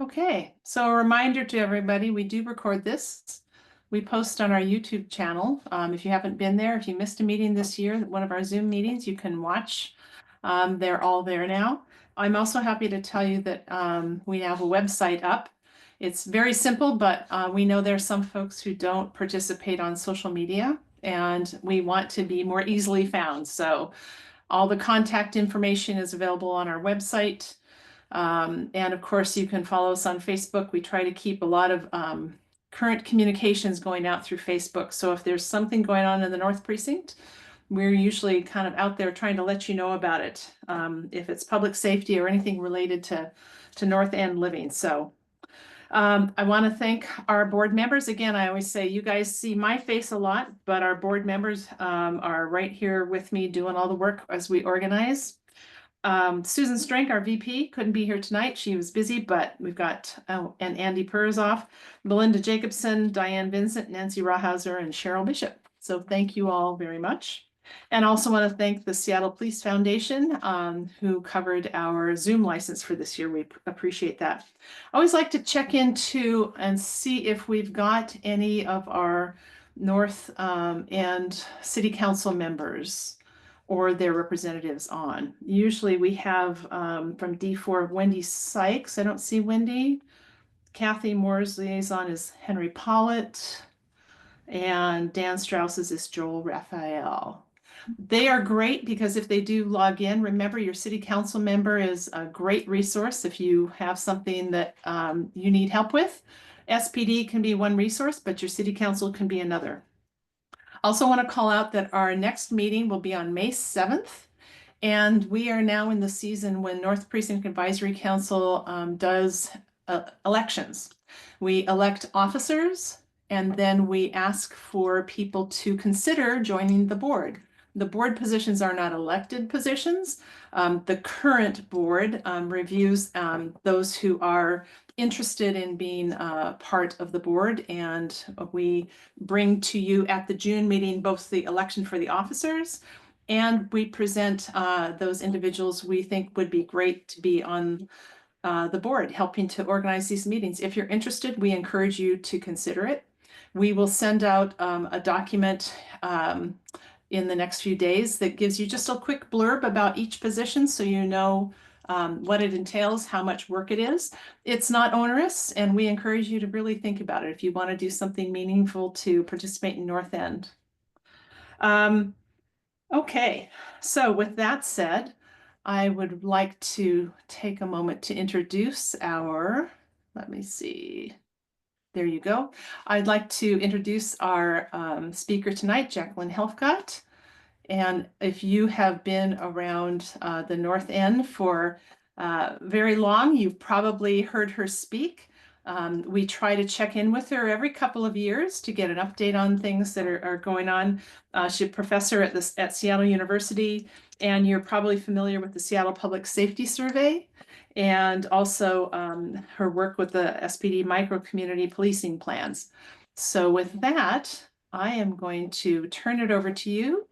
Okay, so a reminder to everybody, we do record this. We post on our YouTube channel. If you haven't been there, if you missed a meeting this year, one of our Zoom meetings, you can watch. They're all there now. I'm also happy to tell you that we have a website up. It's very simple, but we know there are some folks who don't participate on social media, and we want to be more easily found. So all the contact information is available on our website. And of course, you can follow us on Facebook. We try to keep a lot of current communications going out through Facebook. So if there's something going on in the North Precinct, we're usually kind of out there trying to let you know about it, if it's public safety or anything related to North End living. So I want to thank our board members. Again, I always say you guys see my face a lot, but our board members are right here with me doing all the work as we organize. Susan Strank, our VP, couldn't be here tonight. She was busy, but we've got, and Andy Purzhoff, Melinda Jacobson, Diane Vincent, Nancy Rawhauser, and Cheryl Bishop. So thank you all very much. And I also want to thank the Seattle Police Foundation, who covered our Zoom license for this year. We appreciate that. I always like to check into and see if we've got any of our North End City Council members or their representatives on. Usually we have from D4 Wendy Sykes. I don't see Wendy. Kathy Moore's liaison is Henry Pollitt, and Dan Strauss's is Joel Raphael. They are great because if they do log in, remember your city council member is a great resource if you have something that you need help with. SPD can be one resource, but your city council can be another. Also want to call out that our next meeting will be on May 7th. And we are now in the season when North Precinct Advisory Council does elections. We elect officers, and then we ask for people to consider joining the board. The board positions are not elected positions. The current board reviews those who are interested in being part of the board, and we bring to you at the June meeting both the election for the officers, and we present those individuals we think would be great to be on the board, helping to organize these meetings. If you're interested, we encourage you to consider it. We will send out a document in the next few days that gives you just a quick blurb about each position so you know what it entails, how much work it is. It's not onerous, and we encourage you to really think about it if you want to do something meaningful to participate in North End. Okay, so with that said, I would like to take a moment to introduce our, let me see, there you go. I'd like to introduce our speaker tonight, Jacqueline Helfgott. And if you have been around the North End for very long, you've probably heard her speak. We try to check in with her every couple of years to get an update on things that are going on. She's a professor at Seattle University, and you're probably familiar with the Seattle Public Safety Survey, and also her work with the SPD micro community policing plans. So with that, I am going to turn it over to you.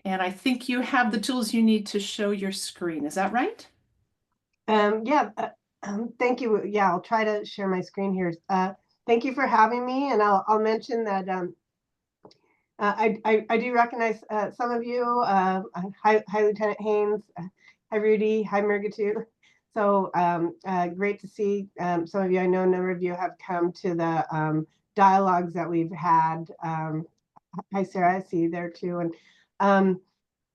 And I think you have the tools you need to show your screen. Is that right? Yeah, thank you. Yeah, I'll try to share my screen here. Thank you for having me, and I'll mention that I do recognize some of you. Hi, Lieutenant Haynes. Hi, Rudy. Hi, Mergatu. So great to see some of you. I know a number of you have come to the dialogues that we've had. Hi, Sarah. I see you there too. And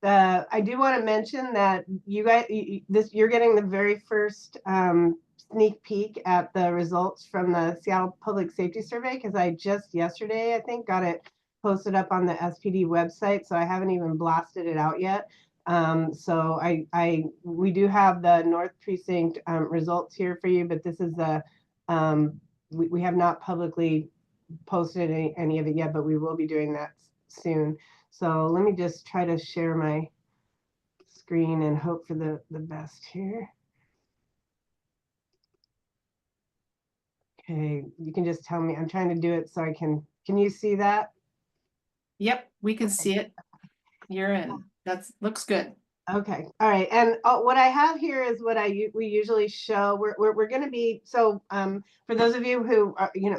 I do want to mention that you guys, you're getting the very first sneak peek at the results from the Seattle Public Safety Survey, because I just yesterday, I think, got it posted up on the SPD website, so I haven't even blasted it out yet. So we do have the North Precinct results here for you, but this is the we have not publicly posted any of it yet, but we will be doing that soon. So let me just try to share my screen and hope for the best here. Okay, you can just tell me. I'm trying to do it so I can you see that? Yep, we can see it. You're in. That looks good. Okay, all right. And what I have here is what we usually show. We're going to be for those of you who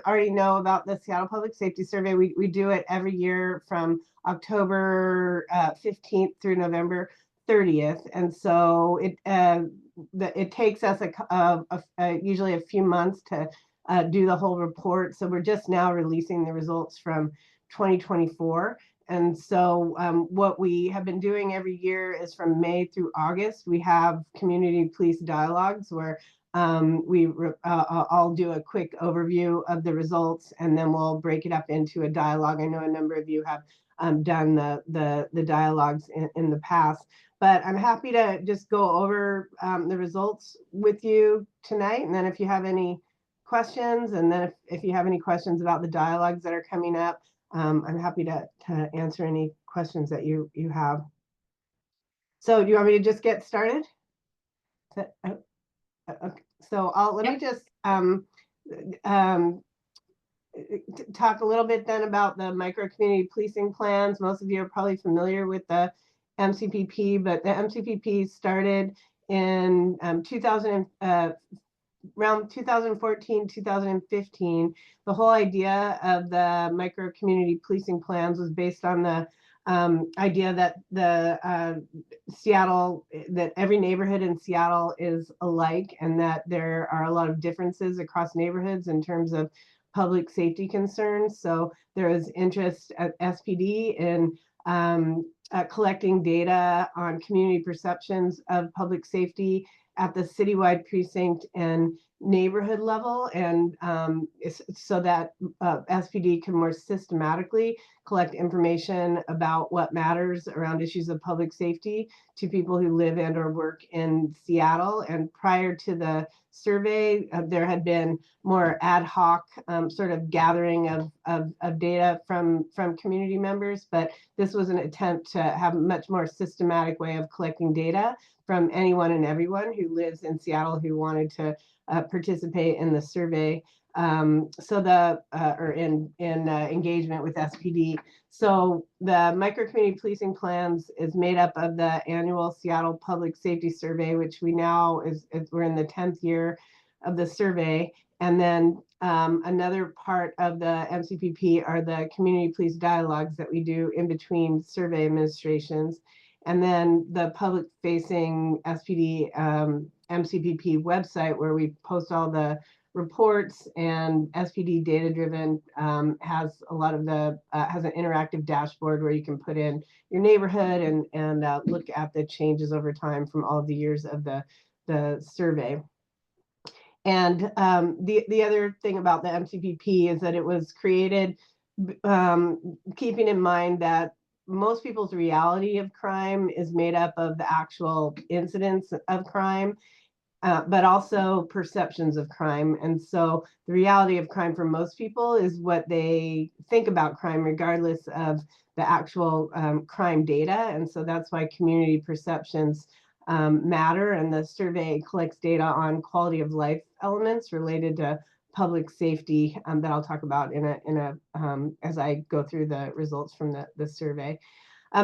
already know about the Seattle Public Safety Survey, we do it every year from October 15th through November 30th, and so it takes us usually a few months to do the whole report. So we're just now releasing the results from 2024. And so what we have been doing every year is from May through August, we have community police dialogues where I'll do a quick overview of the results, and then we'll break it up into a dialogue. I know a number of you have done the dialogues in the past, but I'm happy to just go over the results with you tonight. And then if you have any questions, and then if you have any questions about the dialogues that are coming up, I'm happy to answer any questions that you have. So do you want me to just get started? Okay. So let me just talk a little bit then about the micro community policing plans. Most of you are probably familiar with the MCPP, but the MCPP started in around 2014, 2015. The whole idea of the micro community policing plans was based on the idea that that every neighborhood in Seattle is alike, and that there are a lot of differences across neighborhoods in terms of public safety concerns. So there is interest at SPD in collecting data on community perceptions of public safety at the citywide, precinct, and neighborhood level, and so that SPD can more systematically collect information about what matters around issues of public safety to people who live and or work in Seattle. And prior to the survey, there had been more ad hoc sort of gathering of data from community members, but this was an attempt to have a much more systematic way of collecting data from anyone and everyone who lives in Seattle who wanted to participate in the survey. Or in engagement with SPD. So the micro community policing plans is made up of the annual Seattle Public Safety Survey, which we now we're in the 10th year of the survey. And then another part of the MCPP are the community police dialogues that we do in between survey administrations. And then the public facing SPD MCPP website, where we post all the reports, and SPD data driven has a lot of has an interactive dashboard where you can put in your neighborhood and look at the changes over time from all of the years of the survey. And the other thing about the MCPP is that it was created keeping in mind that most people's reality of crime is made up of the actual incidents of crime, but also perceptions of crime. And so the reality of crime for most people is what they think about crime, regardless of the actual crime data. And so that's why community perceptions matter. And the survey collects data on quality of life elements related to public safety that I'll talk about as I go through the results from the survey.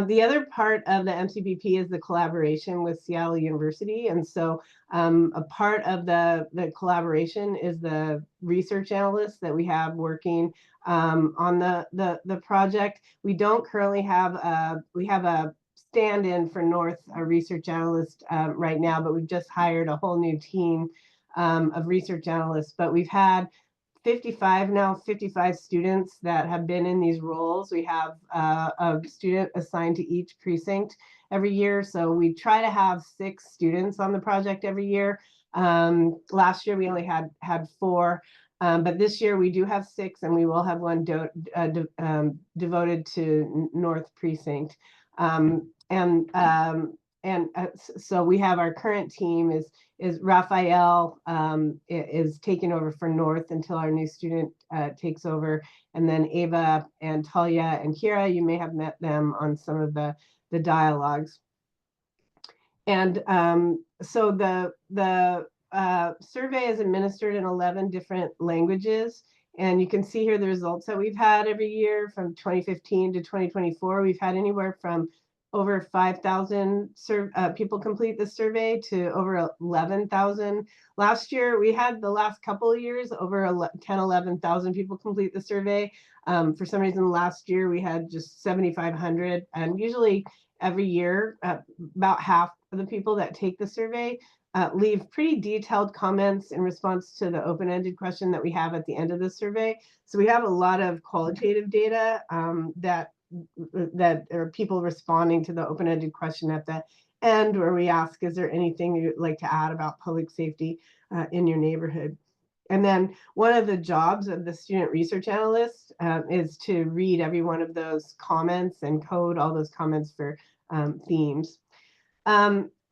The other part of the MCPP is the collaboration with Seattle University. And so a part of the collaboration is the research analysts that we have working on the project. We don't currently have we have a stand-in for North, a research analyst right now, but we've just hired a whole new team of research analysts. But we've had 55 students that have been in these roles. We have a student assigned to each precinct every year. So we try to have 6 students on the project every year. Last year we only had 4, but this year we do have 6, and we will have one devoted to North Precinct. So we have our current team is Raphael is taking over for North until our new student takes over, and then Ava and Talia and Kira, you may have met them on some of the dialogues. And so the survey is administered in 11 different languages. And you can see here the results that we've had every year from 2015 to 2024. We've had anywhere from over 5,000 people complete the survey to over 11,000. Last year, we had the last couple of years over 10, 11,000 people complete the survey. For some reason, last year we had just 7,500, and usually every year, about half of the people that take the survey leave pretty detailed comments in response to the open-ended question that we have at the end of the survey. So we have a lot of qualitative data that are people responding to the open-ended question at the end, where we ask, is there anything you'd like to add about public safety in your neighborhood? And then one of the jobs of the student research analyst is to read every one of those comments and code all those comments for themes.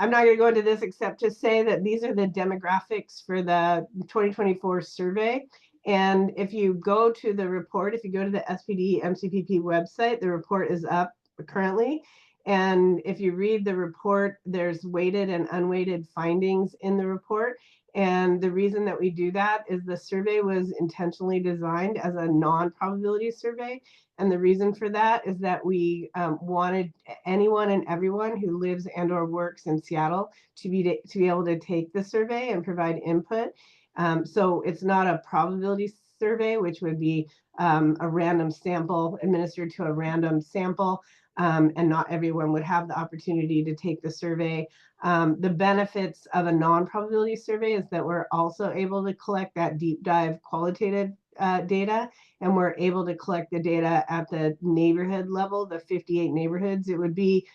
I'm not going to go into this except to say that these are the demographics for the 2024 survey. And if you go to the report, if you go to the SPD MCPP website, the report is up currently. And if you read the report, there's weighted and unweighted findings in the report. And the reason that we do that is the survey was intentionally designed as a non-probability survey. And the reason for that is that we wanted anyone and everyone who lives and or works in Seattle to be able to take the survey and provide input. So it's not a probability survey, which would be a random sample administered to a random sample, and not everyone would have the opportunity to take the survey. The benefits of a non-probability survey is that we're also able to collect that deep dive qualitative data, and we're able to collect the data at the neighborhood level, the 58 neighborhoods. It would be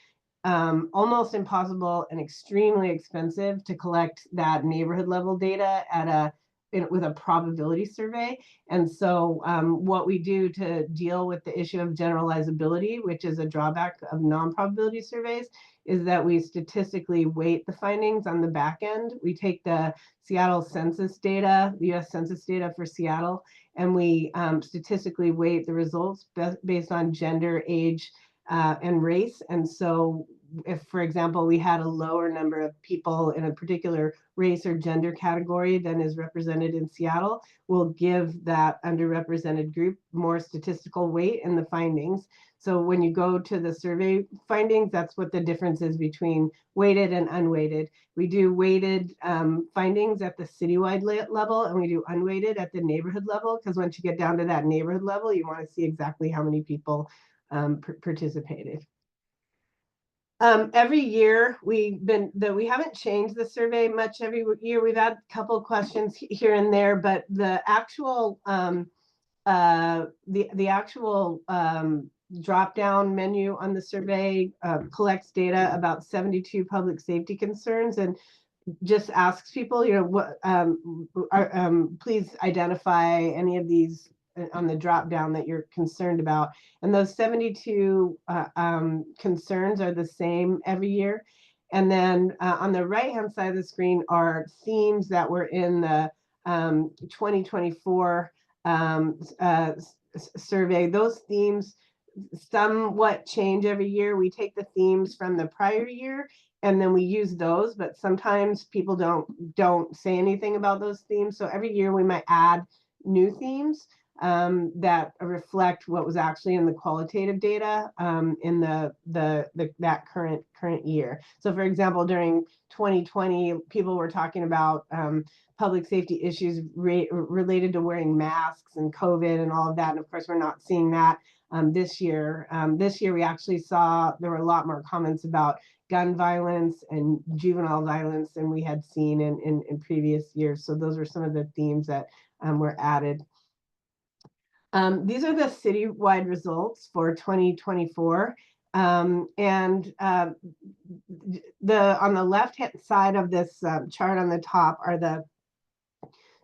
almost impossible and extremely expensive to collect that neighborhood level data at with a probability survey. And so what we do to deal with the issue of generalizability, which is a drawback of non-probability surveys, is that we statistically weight the findings on the back end. We take the Seattle census data, the US Census data for Seattle, and we statistically weight the results based on gender, age, and race. And so if, for example, we had a lower number of people in a particular race or gender category than is represented in Seattle, we'll give that underrepresented group more statistical weight in the findings. So when you go to the survey findings, that's what the difference is between weighted and unweighted. We do weighted findings at the citywide level, and we do unweighted at the neighborhood level, because once you get down to that neighborhood level, you want to see exactly how many people participated. Every year we haven't changed the survey much every year. We've had a couple of questions here and there, but the actual drop down menu on the survey collects data about 72 public safety concerns, and just asks people, what please identify any of these on the drop down that you're concerned about. And those 72 concerns are the same every year. And then on the right hand side of the screen are themes that were in the 2024 survey. Those themes somewhat change every year. We take the themes from the prior year and then we use those, but sometimes people don't say anything about those themes. So every year we might add new themes that reflect what was actually in the qualitative data in that current year. So for example, during 2020, people were talking about public safety issues related to wearing masks and COVID and all of that. And of course, we're not seeing that this year. This year, we actually saw there were a lot more comments about gun violence and juvenile violence than we had seen in previous years. So those were some of the themes that were added. These are the citywide results for 2024. And on the left-hand side of this chart on the top are the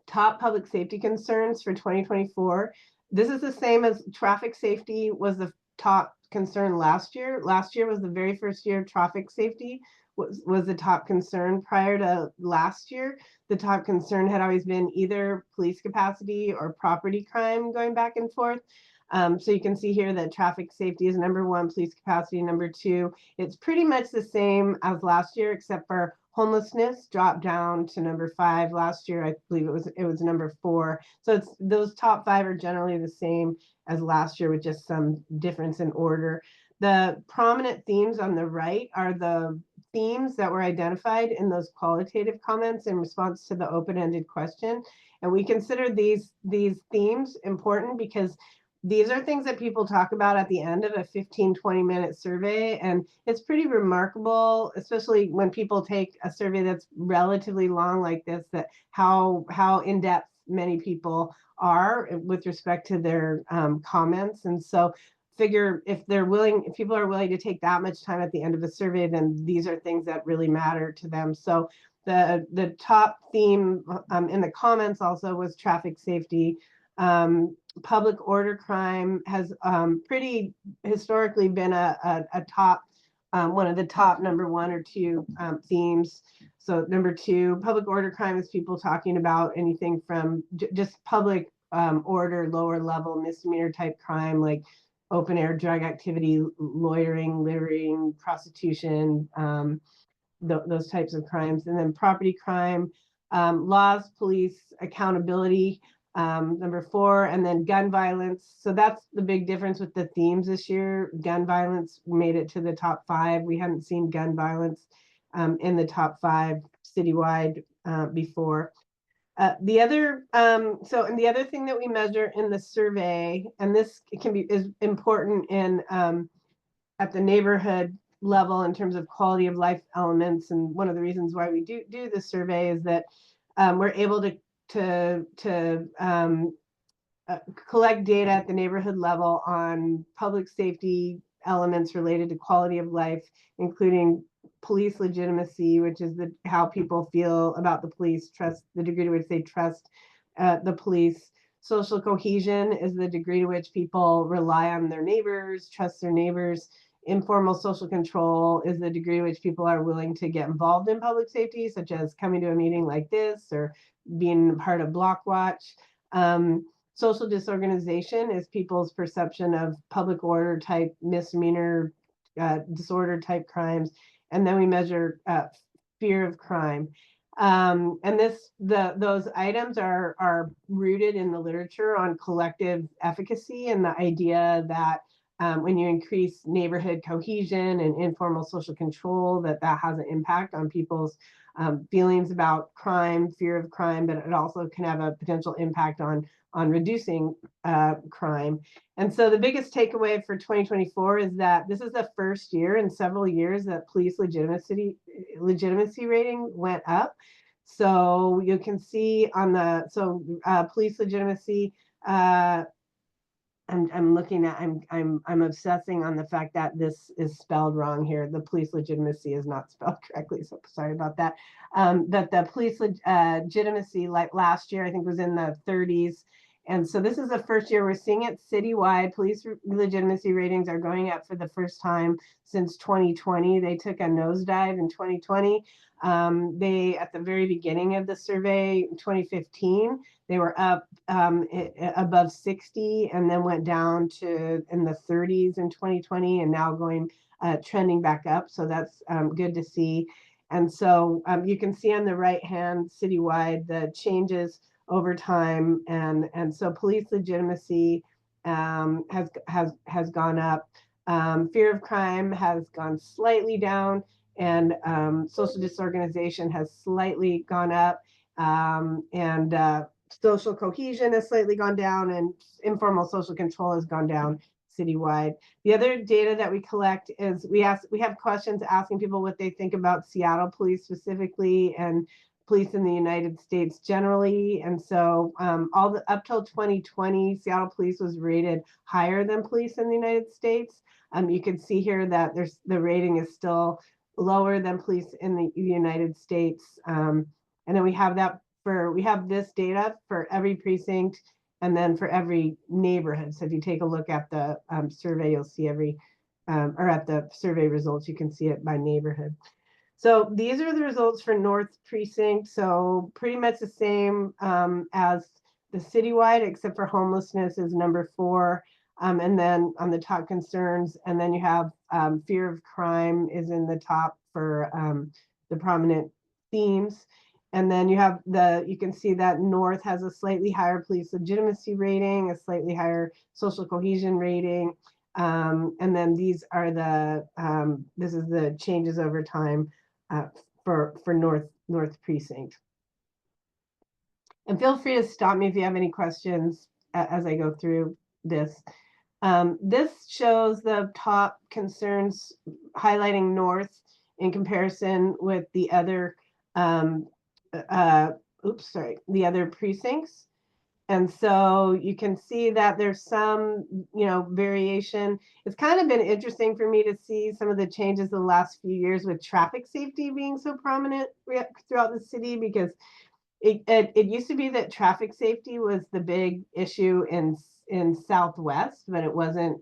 top public safety concerns for 2024. This is the same as traffic safety was the top concern last year. Last year was the very first year traffic safety was the top concern. Prior to last year, the top concern had always been either police capacity or property crime going back and forth. So you can see here that traffic safety is number one, police capacity number two. It's pretty much the same as last year, except for homelessness dropped down to number 5. Last year, I believe it was number 4. So those top 5 are generally the same as last year with just some difference in order. The prominent themes on the right are the themes that were identified in those qualitative comments in response to the open-ended question. And we consider these themes important because these are things that people talk about at the end of a 15-20 minute survey. And it's pretty remarkable, especially when people take a survey that's relatively long like this, that how in-depth many people are with respect to their comments. And so figure if people are willing to take that much time at the end of a survey, then these are things that really matter to them. So the top theme in the comments also was traffic safety. Public order crime has pretty historically been a top, one of the top number 1 or 2 themes. So number 2, public order crime is people talking about anything from just public order, lower level misdemeanor type crime, like open air drug activity, loitering, littering, prostitution, those types of crimes. And then property crime, laws, police, accountability, number 4, and then gun violence. So that's the big difference with the themes this year. Gun violence made it to the top 5. We hadn't seen gun violence in the top 5 citywide before. The other thing that we measure in the survey, and this is important in at the neighborhood level in terms of quality of life elements, and one of the reasons why we do this survey is that we're able to collect data at the neighborhood level on public safety elements related to quality of life, including police legitimacy, which is how people feel about the police, trust, the degree to which they trust the police. Social cohesion is the degree to which people rely on their neighbors, trust their neighbors. Informal social control is the degree to which people are willing to get involved in public safety, such as coming to a meeting like this or being part of Block Watch. Social disorganization is people's perception of public order type misdemeanor, disorder type crimes. And then we measure fear of crime. And those items are rooted in the literature on collective efficacy and the idea that when you increase neighborhood cohesion and informal social control, that has an impact on people's feelings about crime, fear of crime, but it also can have a potential impact on reducing crime. And so the biggest takeaway for 2024 is that this is the first year in several years that police legitimacy rating went up. So you can see on the police legitimacy, I'm looking at, I'm obsessing on the fact that this is spelled wrong here. The police legitimacy is not spelled correctly, so sorry about that. But the police legitimacy, like last year, I think was in the 30s. And so this is the first year we're seeing it citywide. Police legitimacy ratings are going up for the first time since 2020. They took a nosedive in 2020. They, at the very beginning of the survey, 2015, they were up above 60 and then went down to in the 30s in 2020 and now going trending back up. So that's good to see. And so you can see on the right hand citywide the changes over time, and so police legitimacy has gone up. Fear of crime has gone slightly down, and social disorganization has slightly gone up, and social cohesion has slightly gone down, and informal social control has gone down citywide. The other data that we collect is we have questions asking people what they think about Seattle police specifically and police in the United States generally. And so up till 2020, Seattle police was rated higher than police in the United States. You can see here that the rating is still lower than police in the United States. And then we have this data for every precinct and then for every neighborhood. So if you take a look at the survey, you'll see or at the survey results, you can see it by neighborhood. So these are the results for North Precinct. So pretty much the same as the citywide, except for homelessness is number 4. And then on the top concerns, and then you have fear of crime is in the top for the prominent themes. And then you can see that North has a slightly higher police legitimacy rating, a slightly higher social cohesion rating. And then these are the, this is the changes over time for North Precinct. And feel free to stop me if you have any questions as I go through this. This shows the top concerns highlighting North in comparison with the other, the other precincts. And so you can see that there's some, variation. It's kind of been interesting for me to see some of the changes the last few years with traffic safety being so prominent throughout the city, because it used to be that traffic safety was the big issue in Southwest, but it wasn't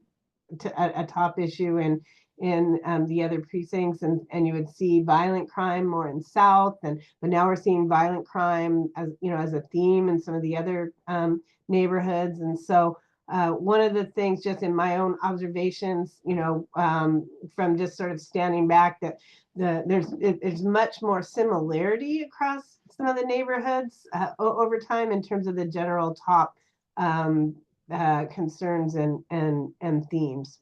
a top issue in the other precincts, and you would see violent crime more in South, but now we're seeing violent crime as a theme in some of the other neighborhoods. And so one of the things, just in my own observations, from just sort of standing back, that there's much more similarity across some of the neighborhoods over time in terms of the general top concerns and themes.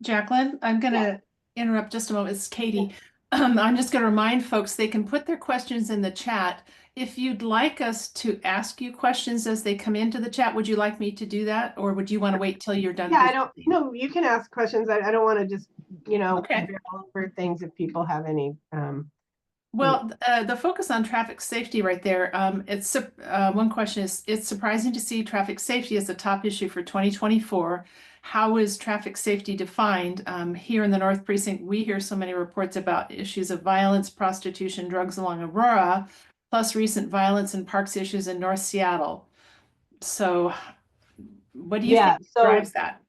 Jacqueline, I'm going to interrupt just a moment. It's Katie. I'm just going to remind folks they can put their questions in the chat. If you'd like us to ask you questions as they come into the chat, would you like me to do that, or would you want to wait till you're done? Yeah, no, you can ask questions. I don't want to just, Okay. over things if people have any. Well, the focus on traffic safety right there, it's one question is, it's surprising to see traffic safety as a top issue for 2024. How is traffic safety defined? Here in the North Precinct, we hear so many reports about issues of violence, prostitution, drugs along Aurora, plus recent violence and parks issues in North Seattle. So what do you think drives that?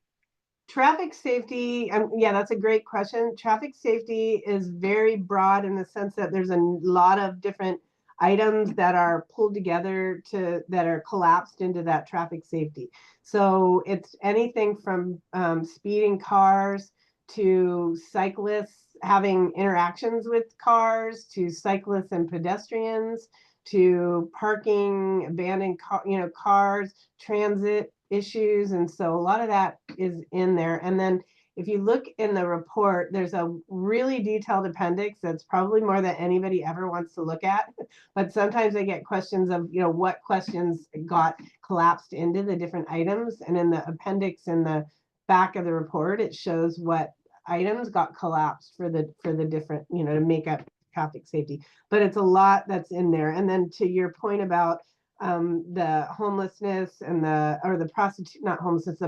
Traffic safety, that's a great question. Traffic safety is very broad in the sense that there's a lot of different items that are pulled together that are collapsed into that traffic safety. So it's anything from speeding cars to cyclists having interactions with cars, to cyclists and pedestrians, to parking, abandoned cars, transit issues. And so a lot of that is in there. And then if you look in the report, there's a really detailed appendix that's probably more than anybody ever wants to look at. But sometimes I get questions of, what questions got collapsed into the different items. And in the appendix in the back of the report, it shows what items got collapsed for the different, to make up traffic safety. But it's a lot that's in there. And then to your point about the homelessness and the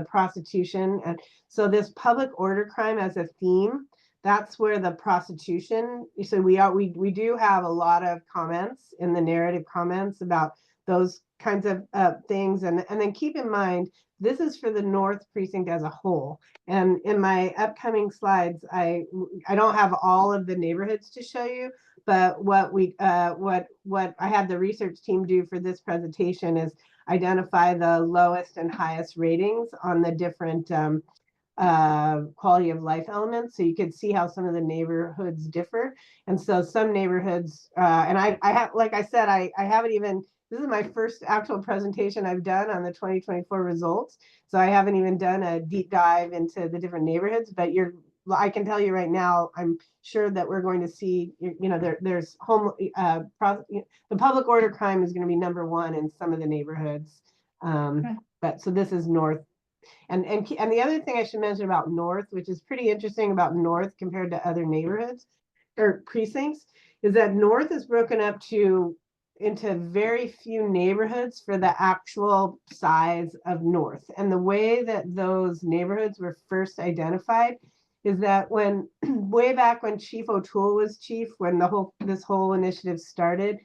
prostitution. And so this public order crime as a theme, that's where the prostitution, so we do have a lot of comments in the narrative comments about those kinds of things. And then keep in mind, this is for the North Precinct as a whole. And in my upcoming slides, I don't have all of the neighborhoods to show you, but what I had the research team do for this presentation is identify the lowest and highest ratings on the different quality of life elements. So you could see how some of the neighborhoods differ. And so some neighborhoods, and I have, like I said, I haven't even, this is my first actual presentation I've done on the 2024 results. So I haven't even done a deep dive into the different neighborhoods, but I can tell you right now, I'm sure that we're going to see, there's the public order crime is going to be #1 in some of the neighborhoods. But so this is North. And the other thing I should mention about North, which is pretty interesting about North compared to other neighborhoods or precincts, is that North is broken up into very few neighborhoods for the actual size of North. And the way that those neighborhoods were first identified is that when way back when Chief O'Toole was chief, when this whole initiative started,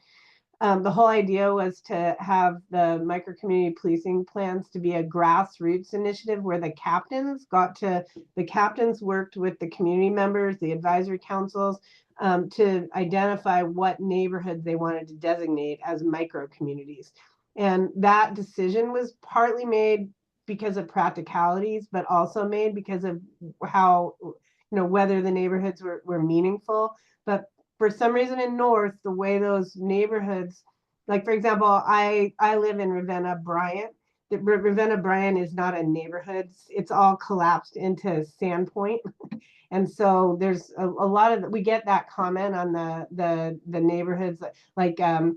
the whole idea was to have the micro community policing plans to be a grassroots initiative where the captains worked with the community members, the advisory councils, to identify what neighborhoods they wanted to designate as micro communities. And that decision was partly made because of practicalities, but also made because of how, whether the neighborhoods were meaningful. But for some reason in North, the way those neighborhoods, like for example, I live in Ravenna, Bryant. Ravenna Bryan is not a neighborhood. It's all collapsed into Sandpoint. And so there's a lot of, we get that comment on the neighborhoods like that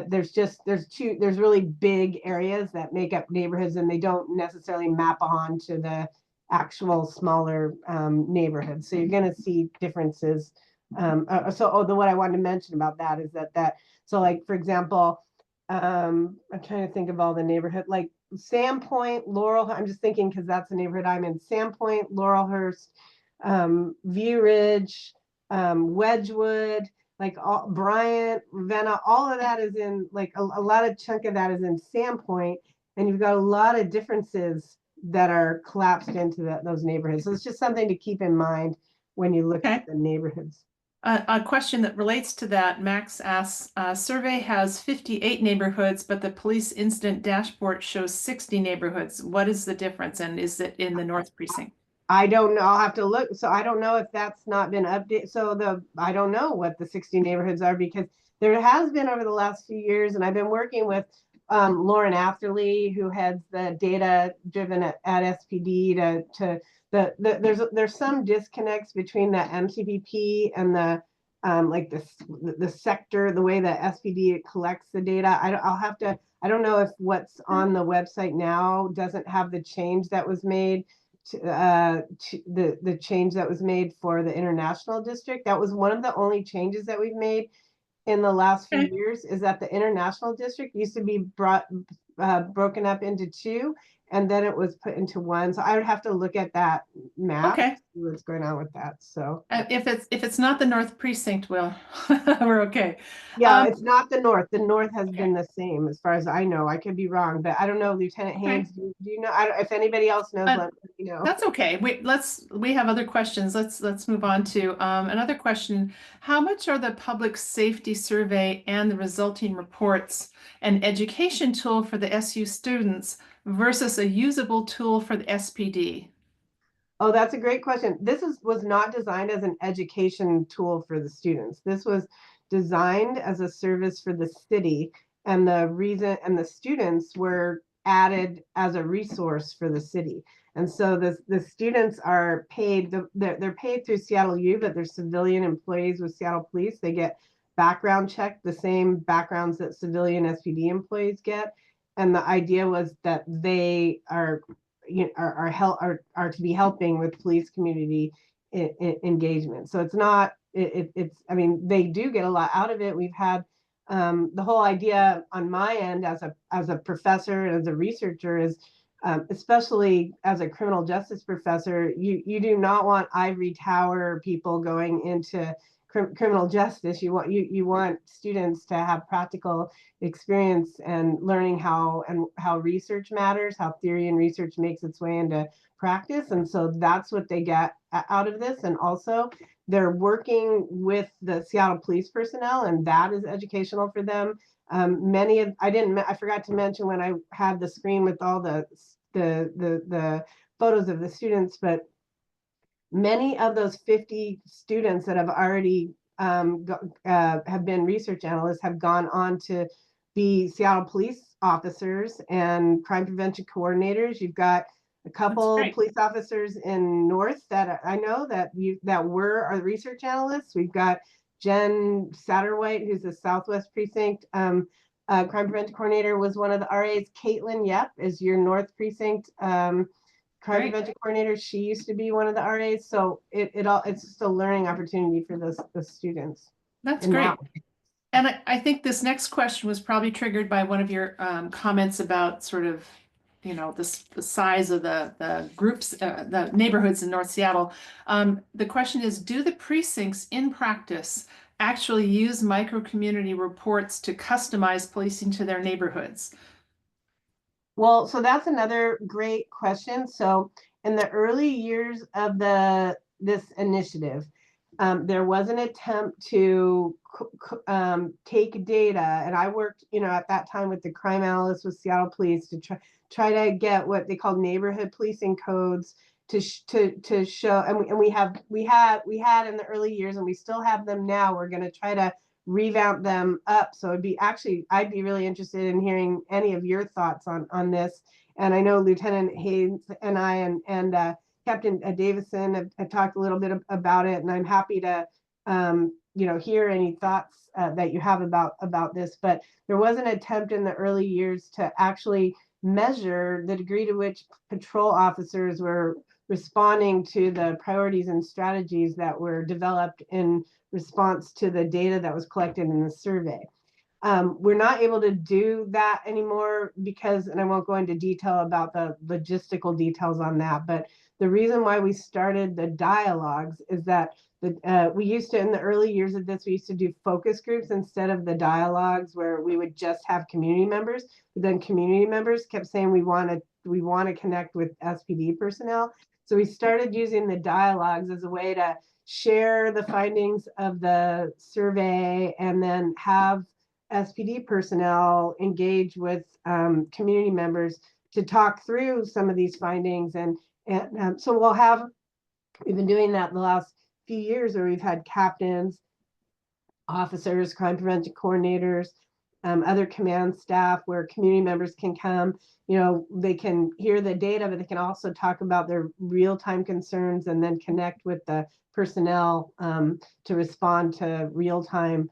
there's really big areas that make up neighborhoods, and they don't necessarily map on to the actual smaller neighborhoods. So you're going to see differences. What I wanted to mention about that is so like, for example, I'm trying to think of all the neighborhood, like Sandpoint, Laurel. I'm just thinking because that's the neighborhood I'm in. Sandpoint, Laurelhurst, View Ridge, Wedgwood, like Bryant, Ravenna, all of that is in like a lot of chunk of that is in Sandpoint, and you've got a lot of differences that are collapsed into those neighborhoods. So it's just something to keep in mind when you look at the neighborhoods. A question that relates to that, Max asks, survey has 58 neighborhoods, but the police incident dashboard shows 60 neighborhoods. What is the difference? And is it in the North Precinct? I don't know. I'll have to look. So I don't know if that's not been updated. So I don't know what the 60 neighborhoods are, because there has been over the last few years, and I've been working with Lauren Afterly, who heads the data driven at SPD there's some disconnects between the MCPP and the like the sector, the way that SPD collects the data. I don't know if what's on the website now doesn't have the change that was made to the change that was made for the international district. That was one of the only changes that we've made in the last few years, is that the international district used to be broken up into two, and then it was put into one. So I would have to look at that map to see what's going on with that. So if it's not the North Precinct, we're okay. Yeah, it's not the North. The North has been the same as far as I know. I could be wrong, but I don't know. Lieutenant Haynes, do you know? If anybody else knows, let me know. That's okay. We have other questions. Let's move on to another question. How much are the public safety survey and the resulting reports an education tool for the SU students versus a usable tool for the SPD? Oh, that's a great question. This was not designed as an education tool for the students. This was designed as a service for the city, and the students were added as a resource for the city. And so the students are paid, they're paid through Seattle U, but they're civilian employees with Seattle Police. They get background checked, the same backgrounds that civilian SPD employees get. And the idea was that they are to be helping with police community engagement. So it's not, I mean, they do get a lot out of it. We've had the whole idea on my end as a professor and as a researcher is, especially as a criminal justice professor, you do not want ivory tower people going into criminal justice. You want students to have practical experience and learning how research matters, how theory and research makes its way into practice. And so that's what they get out of this. And also they're working with the Seattle police personnel, and that is educational for them. I forgot to mention when I had the screen with all the photos of the students, but many of those 50 students that have already have been research analysts have gone on to be Seattle police officers and crime prevention coordinators. You've got a couple police officers in North that I know that were our research analysts. We've got Jen Satterwhite, who's the Southwest Precinct crime prevention coordinator, was one of the RAs. Caitlin Yep is your North Precinct crime prevention coordinator. She used to be one of the RAs. So it's just a learning opportunity for the students. That's great. And I think this next question was probably triggered by one of your comments about sort of, the size of the groups, the neighborhoods in North Seattle. The question is, do the precincts in practice actually use micro-community reports to customize policing to their neighborhoods? Well, so that's another great question. So in the early years of this initiative, there was an attempt to take data, and I worked, at that time with the crime analyst with Seattle Police to try to get what they called neighborhood policing codes to show, and we had in the early years, and we still have them now. We're going to try to revamp them up. So I'd be really interested in hearing any of your thoughts on this. And I know Lieutenant Haynes and I and Captain Davisson have talked a little bit about it, and I'm happy to hear any thoughts that you have about this. But there was an attempt in the early years to actually measure the degree to which patrol officers were responding to the priorities and strategies that were developed in response to the data that was collected in the survey. We're not able to do that anymore because, and I won't go into detail about the logistical details on that, but the reason why we started the dialogues is that we used to, in the early years of this, we used to do focus groups instead of the dialogues where we would just have community members. But then community members kept saying we want to connect with SPD personnel. So we started using the dialogues as a way to share the findings of the survey and then have SPD personnel engage with community members to talk through some of these findings. And so we've been doing that the last few years where we've had captains, officers, crime prevention coordinators, other command staff where community members can come, they can hear the data, but they can also talk about their real-time concerns and then connect with the personnel to respond to real-time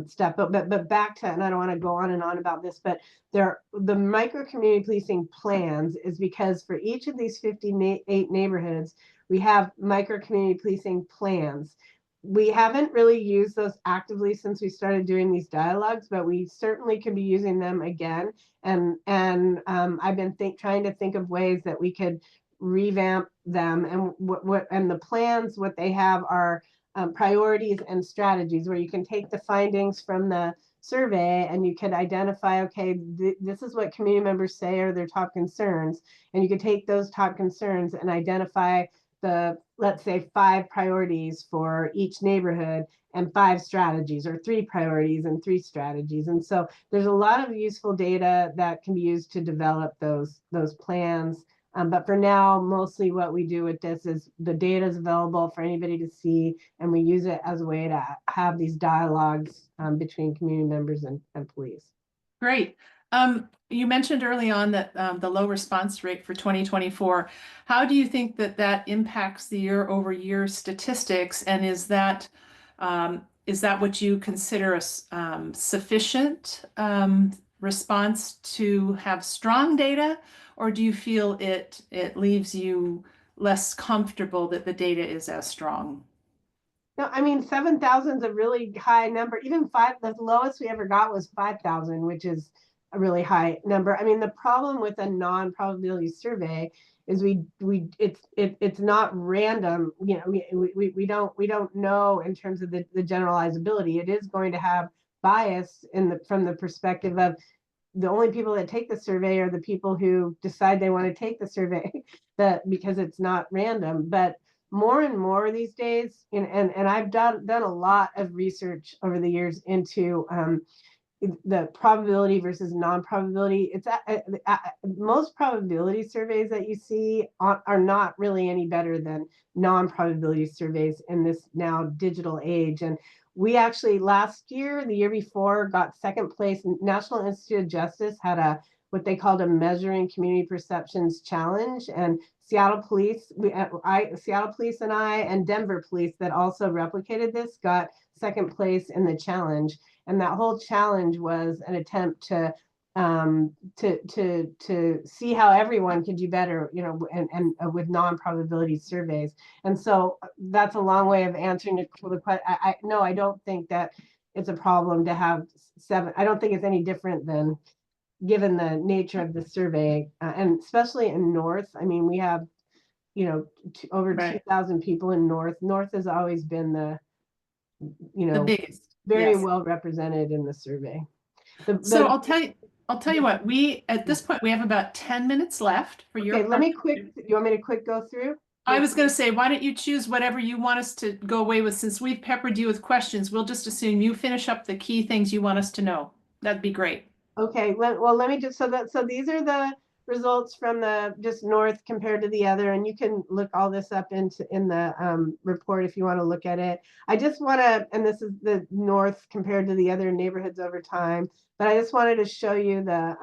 stuff. But back to, and I don't want to go on and on about this, but the micro community policing plans is because for each of these 58 neighborhoods, we have micro community policing plans. We haven't really used those actively since we started doing these dialogues, but we certainly could be using them again. And I've been trying to think of ways that we could revamp them. And the plans, what they have are priorities and strategies, where you can take the findings from the survey and you could identify, okay, this is what community members say are their top concerns, and you could take those top concerns and identify let's say 5 priorities for each neighborhood and 5 strategies, or 3 priorities and 3 strategies. And so there's a lot of useful data that can be used to develop those plans. But for now, mostly what we do with this is the data is available for anybody to see, and we use it as a way to have these dialogues between community members and police. Great. You mentioned early on that the low response rate for 2024. How do you think that impacts the year-over-year statistics? And is that what you consider a sufficient response to have strong data, or do you feel it leaves you less comfortable that the data is as strong? No, I mean, 7,000 is a really high number. Even the lowest we ever got was 5,000, which is a really high number. I mean, the problem with a non-probability survey is it's not random. We don't know in terms of the generalizability. It is going to have bias from the perspective of the only people that take the survey are the people who decide they want to take the survey, because it's not random. But more and more these days, and I've done a lot of research over the years into the probability versus non-probability. It's most probability surveys that you see are not really any better than non-probability surveys in this now digital age. And we actually last year, the year before, got second place. National Institute of Justice had what they called a Measuring Community Perceptions Challenge, and Seattle Police and I and Denver Police that also replicated this got second place in the challenge. And that whole challenge was an attempt to see how everyone could do better, and with non-probability surveys. And so that's a long way of answering the question. No, I don't think that it's a problem to have 7. I don't think it's any different than, given the nature of the survey, and especially in North. I mean, we have, over 2,000 people in North. North has always been the biggest. Very Yes. well represented in the survey. So I'll tell you what, at this point, we have about 10 minutes left for your. Okay, you want me to quick go through? I was going to say, why don't you choose whatever you want us to go away with? Since we've peppered you with questions, we'll just assume you finish up the key things you want us to know. That'd be great. Okay, well, let me just, so these are the results from the just north compared to the other, and you can look all this up in the report if you want to look at it. I just want to, and this is the north compared to the other neighborhoods over time, but I just wanted to show you the,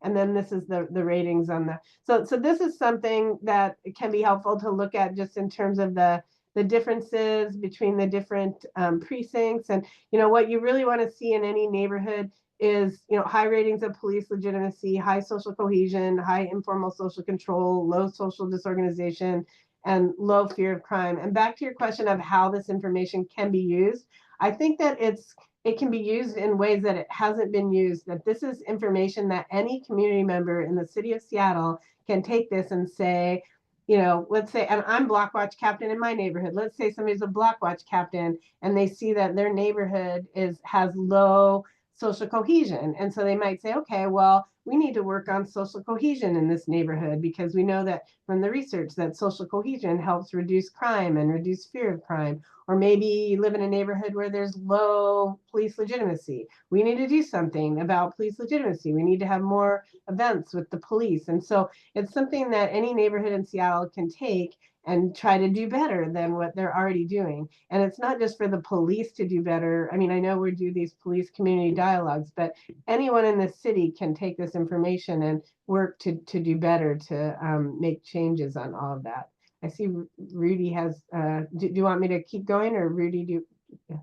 and then this is the ratings on the, so this is something that can be helpful to look at just in terms of the differences between the different precincts. And, you know, what you really want to see in any neighborhood is, you know, high ratings of police legitimacy, high social cohesion, high informal social control, low social disorganization, and low fear of crime. And back to your question of how this information can be used, I think that it can be used in ways that it hasn't been used, that this is information that any community member in the city of Seattle can take this and say, you know, let's say, and I'm block watch captain in my neighborhood. Let's say somebody's a block watch captain and they see that their neighborhood has low social cohesion. And so they might say, okay, well, we need to work on social cohesion in this neighborhood because we know that from the research that social cohesion helps reduce crime and reduce fear of crime. Or maybe you live in a neighborhood where there's low police legitimacy. We need to do something about police legitimacy. We need to have more events with the police. And so it's something that any neighborhood in Seattle can take and try to do better than what they're already doing. And it's not just for the police to do better. I mean, I know we do these police community dialogues, but anyone in the city can take this information and work to do better, to make changes on all of that. I see Rudy has, do you want me to keep going, or Rudy, do?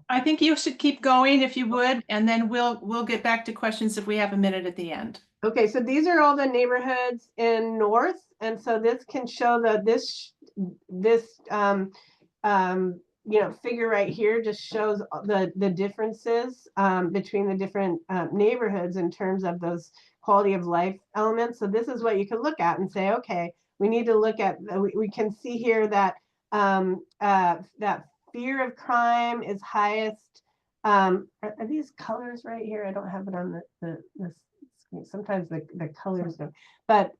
I think you should keep going if you would, and then we'll get back to questions if we have a minute at the end. Okay, so these are all the neighborhoods in North, and so this can show this you know, figure right here just shows the differences between the different neighborhoods in terms of those quality of life elements. So this is what you can look at and say, okay, we need to look at, we can see here that that fear of crime is highest. Are these colors right here? I don't have it on the screen. Sometimes the colors don't, but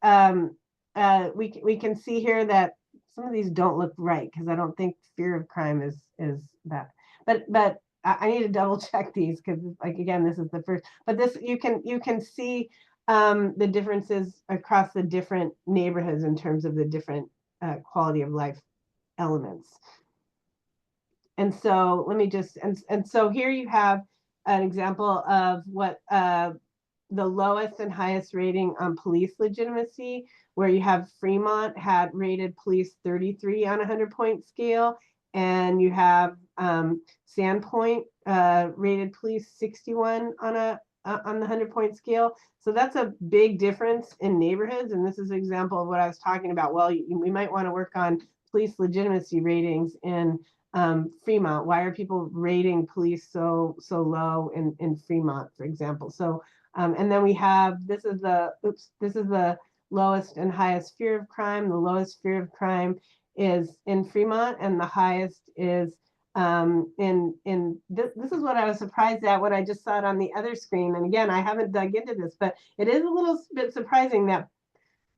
we can see here that some of these don't look right because I don't think fear of crime is that. But I need to double check these because, like, again, this is the first. But this you can see the differences across the different neighborhoods in terms of the different quality of life elements. And so let me just, and so here you have an example of what the lowest and highest rating on police legitimacy, where you have Fremont had rated police 33 on a 100-point scale, and you have Sandpoint rated police 61 on the 100-point scale. So that's a big difference in neighborhoods, and this is an example of what I was talking about. Well, we might want to work on police legitimacy ratings in Fremont. Why are people rating police so low in Fremont, for example? So and then we have, this is the lowest and highest fear of crime. The lowest fear of crime is in Fremont, and the highest is this is what I was surprised at when I just saw it on the other screen. And again, I haven't dug into this, but it is a little bit surprising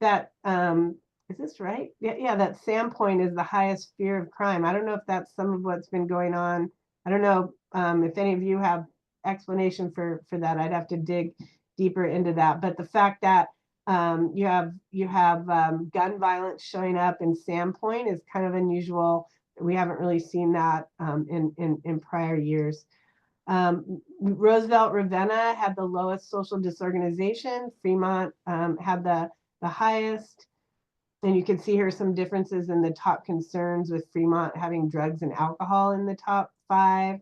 that is this right? Yeah, that Sandpoint is the highest fear of crime. I don't know if that's some of what's been going on. I don't know if any of you have explanation for that. I'd have to dig deeper into that. But the fact that you have gun violence showing up in Sandpoint is kind of unusual. We haven't really seen that in prior years. Roosevelt Ravenna had the lowest social disorganization. Fremont had the highest. And you can see here some differences in the top concerns, with Fremont having drugs and alcohol in the top 5,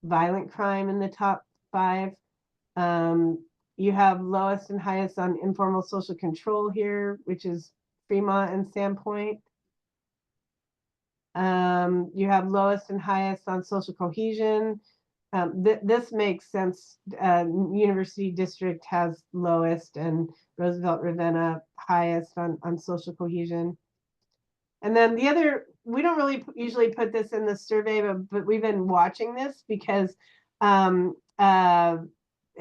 violent crime in the top 5. You have lowest and highest on informal social control here, which is Fremont and Sandpoint. You have lowest and highest on social cohesion. This makes sense. University District has lowest, and Roosevelt Ravenna highest on social cohesion. And then the other, we don't really usually put this in the survey, but we've been watching this because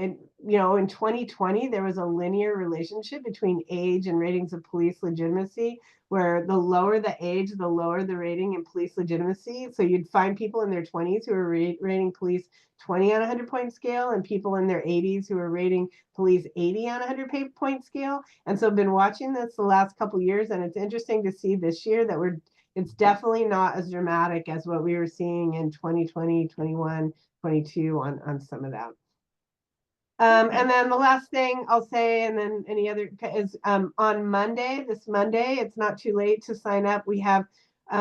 and you know, in 2020, there was a linear relationship between age and ratings of police legitimacy, where the lower the age, the lower the rating in police legitimacy. So you'd find people in their 20s who are rating police 20 on a 100-point scale, and people in their 80s who are rating police 80 on a 100-point scale. And so I've been watching this the last couple years, and it's interesting to see this year that it's definitely not as dramatic as what we were seeing in 2020, 21, 22 on some of that. And then the last thing I'll say, and then any other, is on Monday, this Monday, it's not too late to sign up. We have,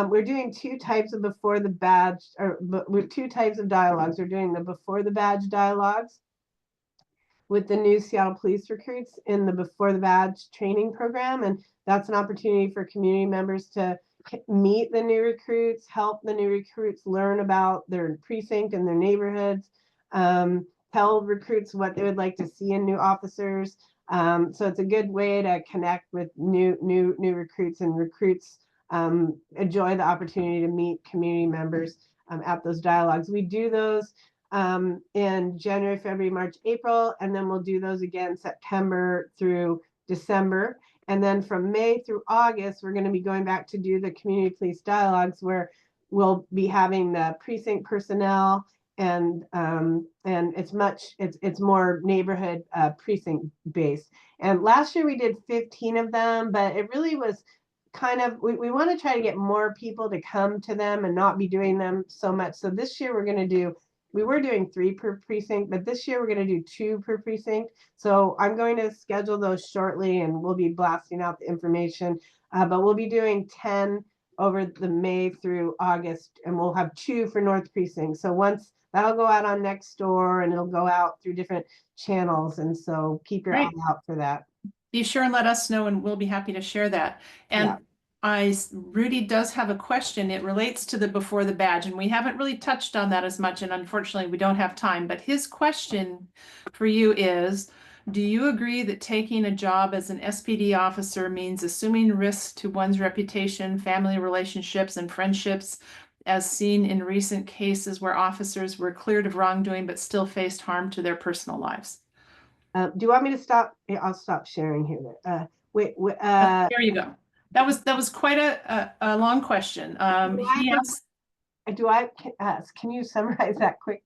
we're doing two types of before the badge, or with two types of dialogues. We're doing the before the badge dialogues with the new Seattle police recruits in the before the badge training program. And that's an opportunity for community members to meet the new recruits, help the new recruits learn about their precinct and their neighborhoods, tell recruits what they would like to see in new officers. So it's a good way to connect with new recruits, and recruits enjoy the opportunity to meet community members at those dialogues. We do those in January, February, March, April, and then we'll do those again September through December. And then from May through August, we're going to be going back to do the community police dialogues, where we'll be having the precinct personnel, and it's more neighborhood precinct based. And last year we did 15 of them, but it really was kind of, we want to try to get more people to come to them and not be doing them so much. So this year we were doing 3 per precinct, but this year we're going to do 2 per precinct. So I'm going to schedule those shortly, and we'll be blasting out the information, but we'll be doing 10 over the May through August, and we'll have 2 for North Precinct. So once that'll go out on Nextdoor, and it'll go out through different channels. And so keep your eye out for that. Be sure and let us know, and we'll be happy to share that. And Rudy does have a question. It relates to the before the badge, and we haven't really touched on that as much, and unfortunately we don't have time. But his question for you is, do you agree that taking a job as an SPD officer means assuming risks to one's reputation, family relationships, and friendships, as seen in recent cases where officers were cleared of wrongdoing but still faced harm to their personal lives? Do you want me to stop? I'll stop sharing here. There you go. That was quite a long question. He asked, can you summarize that quick?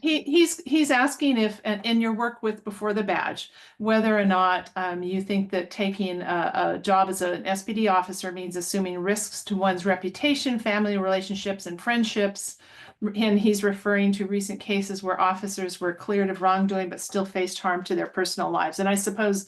He's asking if, in your work with before the badge, whether or not you think that taking a job as an SPD officer means assuming risks to one's reputation, family relationships, and friendships. And he's referring to recent cases where officers were cleared of wrongdoing but still faced harm to their personal lives. And I suppose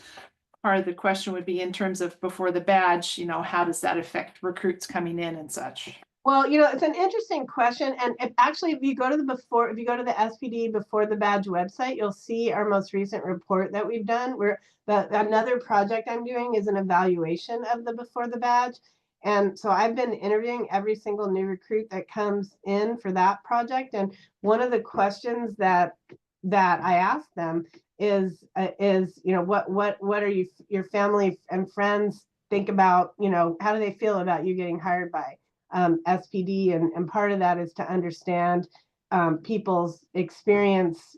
part of the question would be, in terms of before the badge, how does that affect recruits coming in and such? Well, it's an interesting question. And if you go to the SPD before the badge website, you'll see our most recent report that we've done, where another project I'm doing is an evaluation of the before the badge. And so I've been interviewing every single new recruit that comes in for that project. And one of the questions that I ask them is what are your family and friends think about, how do they feel about you getting hired by SPD? And part of that is to understand people's experience,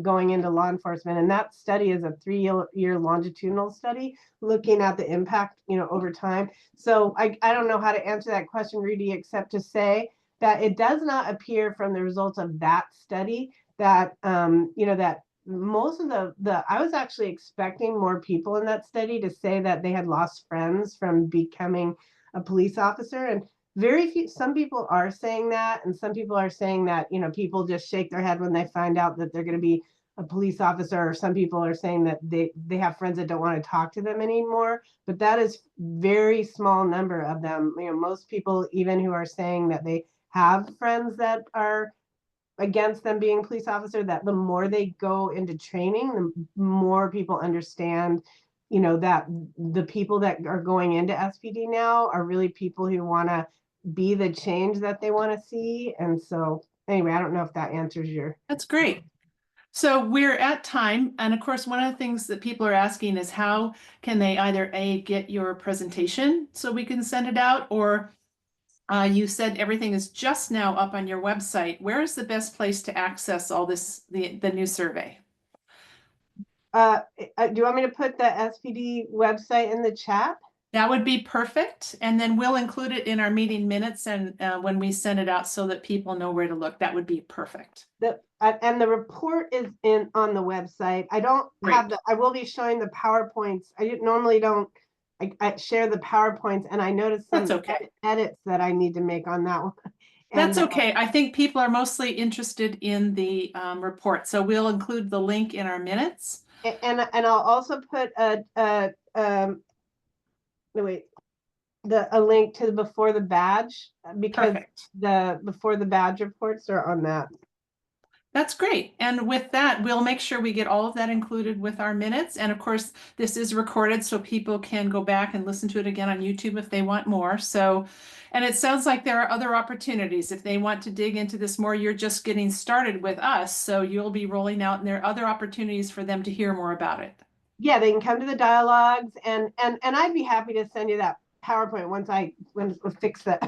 going into law enforcement. And that study is a 3-year longitudinal study looking at the impact, over time. So I don't know how to answer that question, Rudy, except to say that it does not appear from the results of that study that, that most of I was actually expecting more people in that study to say that they had lost friends from becoming a police officer. And very few, some people are saying that, and some people are saying that, people just shake their head when they find out that they're going to be a police officer, or some people are saying that they have friends that don't want to talk to them anymore. But that is very small number of them. Most people, even who are saying that they have friends that are against them being a police officer, that the more they go into training, the more people understand, that the people that are going into SPD now are really people who want to be the change that they want to see. And so anyway, I don't know if that answers your. That's great. So we're at time. And of course, one of the things that people are asking is, how can they either get your presentation so we can send it out, or you said everything is just now up on your website. Where is the best place to access all this, the new survey? do you want me to put the SPD website in the chat? That would be perfect. And then we'll include it in our meeting minutes and when we send it out so that people know where to look. That would be perfect. And the report is on the website. I don't have I will be showing the PowerPoints. Normally don't I share the PowerPoints, and I noticed some edits that I need to make on that one. That's okay. I think people are mostly interested in the report. So we'll include the link in our minutes. And I'll also put a link to the before the badge, because the before the badge reports are on that. That's great. And with that, we'll make sure we get all of that included with our minutes. And of course, this is recorded so people can go back and listen to it again on YouTube if they want more. So, and it sounds like there are other opportunities. If they want to dig into this more, you're just getting started with us. So you'll be rolling out, and there are other opportunities for them to hear more about it. Yeah, they can come to the dialogues, and I'd be happy to send you that PowerPoint once I fix that.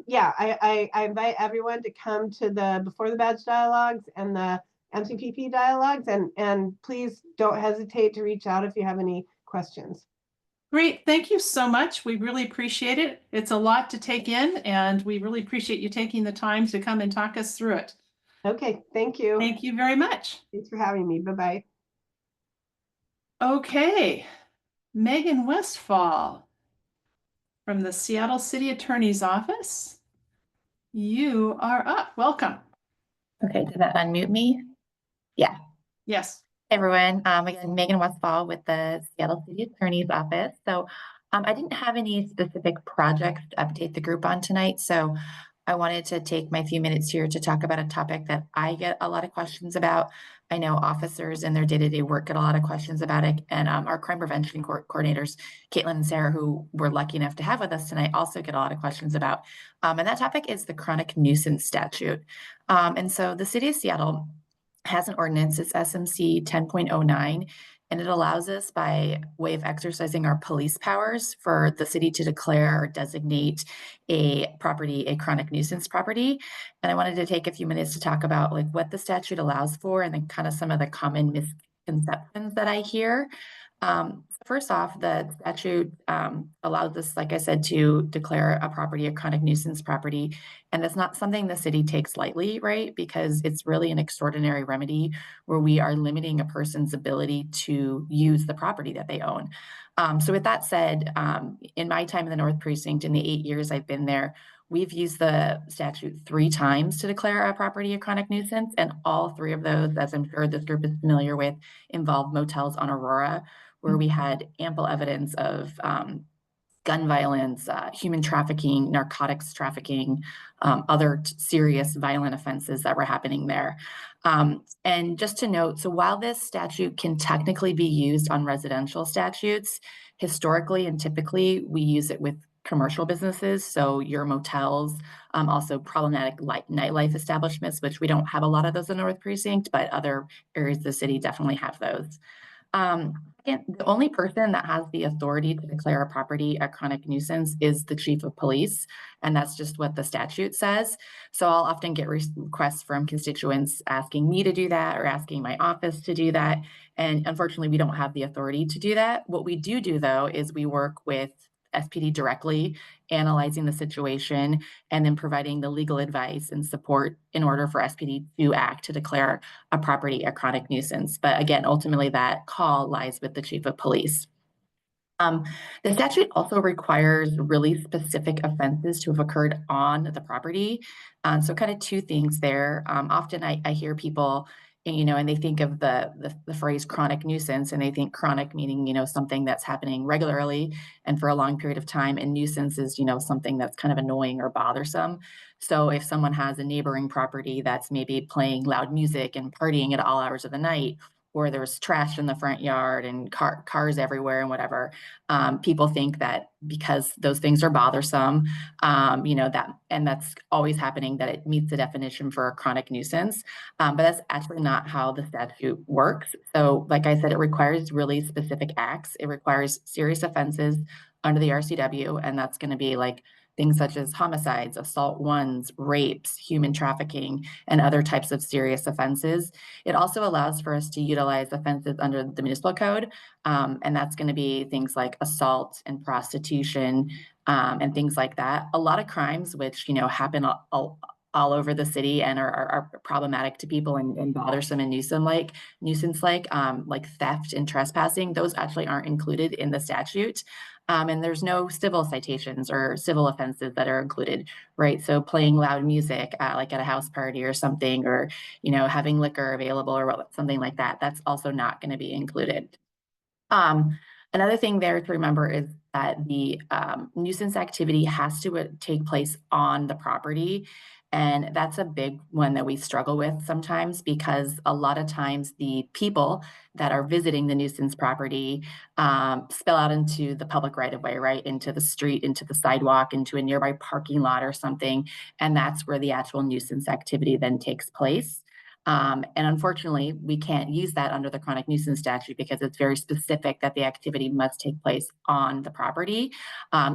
Yeah, I invite everyone to come to the before the badge dialogues and the MCPP dialogues, and please don't hesitate to reach out if you have any questions. Great. Thank you so much. We really appreciate it. It's a lot to take in, and we really appreciate you taking the time to come and talk us through it. Okay, thank you. Thank you very much. Thanks for having me. Bye-bye. Okay, Megan Westfall from the Seattle City Attorney's Office. You are up. Welcome. Okay, did that unmute me? Yeah. Yes. Hey everyone, again, Megan Westfall with the Seattle City Attorney's Office. So I didn't have any specific projects to update the group on tonight, so I wanted to take my few minutes here to talk about a topic that I get a lot of questions about. I know officers in their day-to-day work get a lot of questions about it, and our crime prevention coordinators, Caitlin and Sarah, who we're lucky enough to have with us tonight, also get a lot of questions about. And that topic is the chronic nuisance statute. And so the city of Seattle has an ordinance, it's SMC 10.09, and it allows us, by way of exercising our police powers, for the city to declare or designate a property a chronic nuisance property. And I wanted to take a few minutes to talk about like what the statute allows for, and then kind of some of the common misconceptions that I hear. First off, the statute allows us, like I said, to declare a property a chronic nuisance property. And that's not something the city takes lightly, right? Because it's really an extraordinary remedy where we are limiting a person's ability to use the property that they own. So with that said, in my time in the North Precinct, in the 8 years I've been there, we've used the statute 3 times to declare a property a chronic nuisance. And all 3 of those, as I'm sure this group is familiar with, involve motels on Aurora, where we had ample evidence of gun violence, human trafficking, narcotics trafficking, other serious violent offenses that were happening there. And just to note, so while this statute can technically be used on residential statutes, historically and typically we use it with commercial businesses, so your motels, also problematic nightlife establishments, which we don't have a lot of those in North Precinct, but other areas of the city definitely have those. Again, the only person that has the authority to declare a property a chronic nuisance is the chief of police, and that's just what the statute says. So I'll often get requests from constituents asking me to do that or asking my office to do that, and unfortunately we don't have the authority to do that. What we do though is we work with SPD directly, analyzing the situation, and then providing the legal advice and support in order for SPD to act to declare a property a chronic nuisance. But again, ultimately that call lies with the chief of police. The statute also requires really specific offenses to have occurred on the property. So kind of 2 things there. Often I hear people, and they think of the phrase chronic nuisance, and they think chronic meaning, something that's happening regularly and for a long period of time, and nuisance is, something that's kind of annoying or bothersome. So if someone has a neighboring property that's maybe playing loud music and partying at all hours of the night, or there's trash in the front yard and cars everywhere and whatever, people think that because those things are bothersome, and that's always happening, that it meets the definition for a chronic nuisance. But that's actually not how the statute works. So like I said, it requires really specific acts. It requires serious offenses under the RCW, and that's going to be like things such as homicides, assault ones, rapes, human trafficking, and other types of serious offenses. It also allows for us to utilize offenses under the municipal code, and that's going to be things like assault and prostitution, and things like that. A lot of crimes which, happen all over the city and are problematic to people and bothersome and nuisance like theft and trespassing, those actually aren't included in the statute. And there's no civil citations or civil offenses that are included, right? So playing loud music like at a house party or something, or having liquor available or something like that, that's also not going to be included. Another thing there to remember is that the nuisance activity has to take place on the property. And that's a big one that we struggle with sometimes, because a lot of times the people that are visiting the nuisance property spill out into the public right of way, right? Into the street, into the sidewalk, into a nearby parking lot or something. And that's where the actual nuisance activity then takes place. And unfortunately, we can't use that under the chronic nuisance statute because it's very specific that the activity must take place on the property,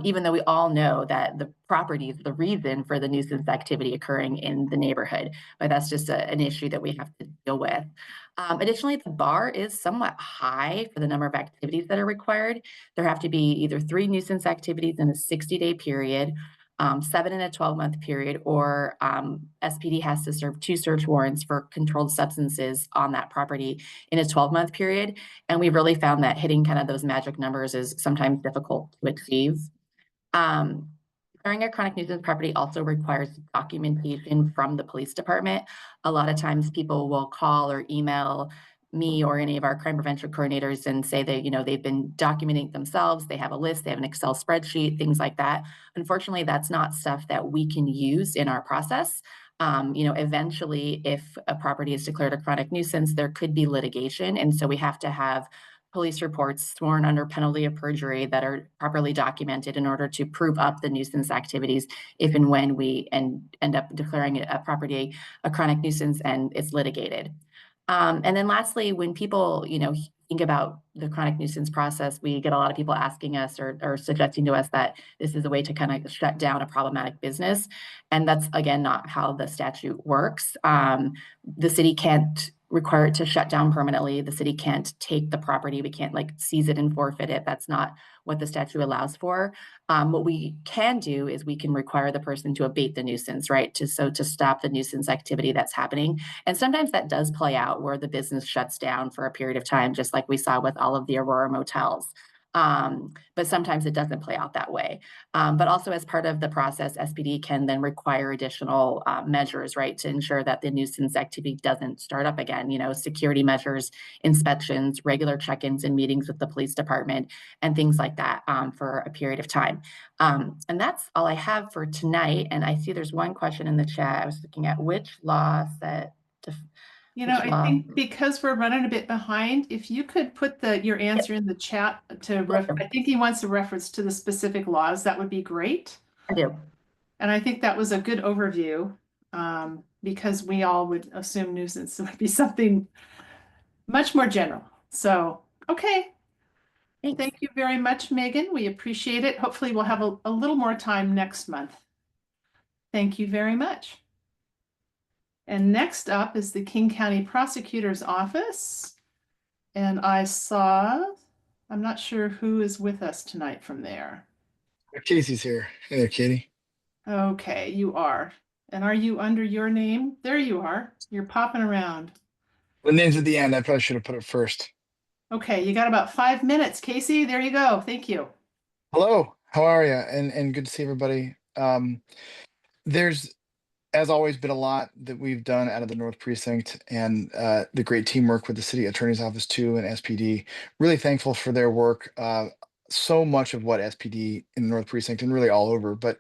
even though we all know that the property is the reason for the nuisance activity occurring in the neighborhood. But that's just an issue that we have to deal with. Additionally, the bar is somewhat high for the number of activities that are required. There have to be either 3 nuisance activities in a 60-day period, 7 in a 12-month period, or SPD has to serve 2 search warrants for controlled substances on that property in a 12-month period. And we've really found that hitting kind of those magic numbers is sometimes difficult to achieve. Declaring a chronic nuisance property also requires documentation from the police department. A lot of times people will call or email me or any of our crime prevention coordinators and say that, they've been documenting themselves, they have a list, they have an Excel spreadsheet, things like that. Unfortunately, that's not stuff that we can use in our process. Eventually, if a property is declared a chronic nuisance, there could be litigation. And so we have to have police reports sworn under penalty of perjury that are properly documented in order to prove up the nuisance activities if and when we end up declaring a property a chronic nuisance and it's litigated. And then lastly, when people, think about the chronic nuisance process, we get a lot of people asking us or suggesting to us that this is a way to kind of shut down a problematic business. And that's, again, not how the statute works. The city can't require it to shut down permanently. The city can't take the property. We can't seize it and forfeit it. That's not what the statute allows for. What we can do is we can require the person to abate the nuisance, right? To stop the nuisance activity that's happening. And sometimes that does play out where the business shuts down for a period of time, just like we saw with all of the Aurora motels. But sometimes it doesn't play out that way. But also as part of the process, SPD can then require additional measures, right, to ensure that the nuisance activity doesn't start up again, security measures, inspections, regular check-ins and meetings with the police department, and things like that for a period of time. And that's all I have for tonight. And I see there's one question in the chat. I was looking at which law that I think because we're running a bit behind, if you could put your answer in the chat I think he wants a reference to the specific laws, that would be great. I do. And I think that was a good overview, because we all would assume nuisance would be something much more general. So, okay. Thanks. Thank you very much, Megan. We appreciate it. Hopefully we'll have a little more time next month. Thank you very much. And next up is the King County Prosecutor's Office. And I'm not sure who is with us tonight from there. Casey's here. Hey there, Katie. Okay, you are. And are you under your name? There you are. You're popping around. The name's at the end. I probably should have put it first. Okay, you got about 5 minutes, Casey. There you go. Thank you. Hello, how are you? And good to see everybody. There's, as always, been a lot that we've done out of the North Precinct, and the great teamwork with the City Attorney's Office too, and SPD. Really thankful for their work. So much of what SPD in the North Precinct, and really all over, but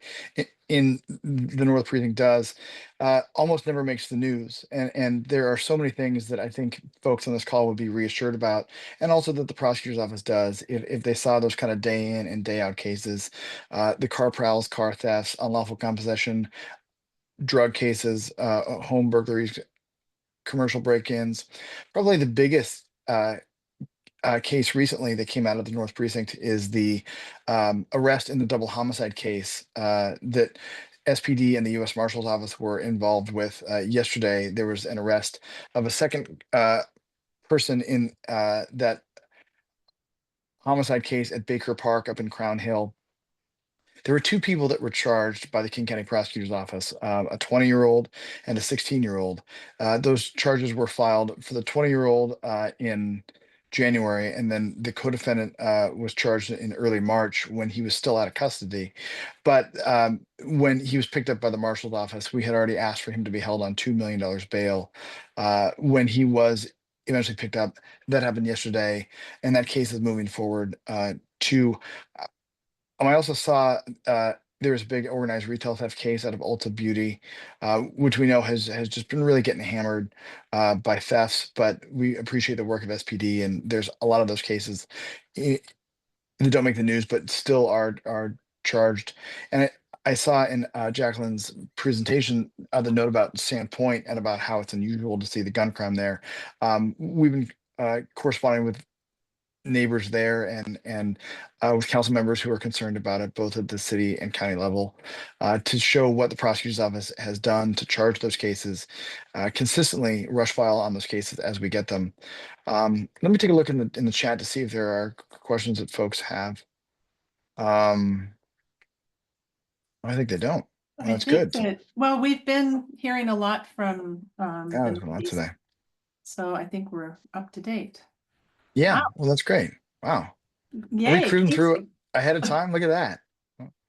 in the North Precinct does, almost never makes the news. And there are so many things that I think folks on this call would be reassured about, and also that the prosecutor's office does if they saw those kind of day in and day out cases, the car prowls, car thefts, unlawful gun possession, drug cases, home burglaries, commercial break-ins. Probably the biggest case recently that came out of the North Precinct is the arrest in the double homicide case that SPD and the U.S. Marshal's Office were involved with. Yesterday, there was an arrest of a second person in that homicide case at Baker Park up in Crown Hill. There were two people that were charged by the King County Prosecutor's Office, a 20-year-old and a 16-year-old. Those charges were filed for the 20-year-old in January, and then the co-defendant was charged in early March when he was still out of custody. But when he was picked up by the Marshal's Office, we had already asked for him to be held on $2 million bail. When he was eventually picked up, that happened yesterday, and that case is moving forward to I also saw there was a big organized retail theft case out of Ulta Beauty, which we know has just been really getting hammered by thefts. But we appreciate the work of SPD, and there's a lot of those cases that don't make the news, but still are charged. And I saw in Jacqueline's presentation the note about Sandpoint and about how it's unusual to see the gun crime there. We've been corresponding with neighbors there and with council members who are concerned about it, both at the city and county level, to show what the prosecutor's office has done to charge those cases, consistently rush file on those cases as we get them. Let me take a look in the chat to see if there are questions that folks have. I think they don't. Well, that's good. Well, we've been hearing a lot from Yeah, the there's a lot Northeast, today. so I think we're up to date. Yeah, Wow. well, that's great. Wow. Yay, We cruising through it Casey. ahead of time. Look at that.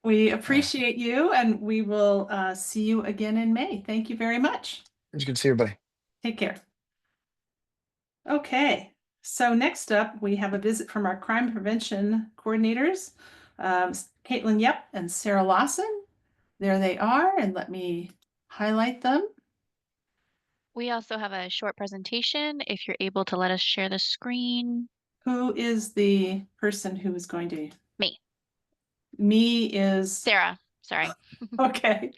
We appreciate you, and we will see you again in May. Thank you very much. It's good to see everybody. Take care. Okay, so next up, we have a visit from our crime prevention coordinators, Caitlin Yep and Sarah Lawson. There they are, and let me highlight them. We also have a short presentation if you're able to let us share the screen. Who is the person who is going to? Me. Me is Sarah, sorry. Okay.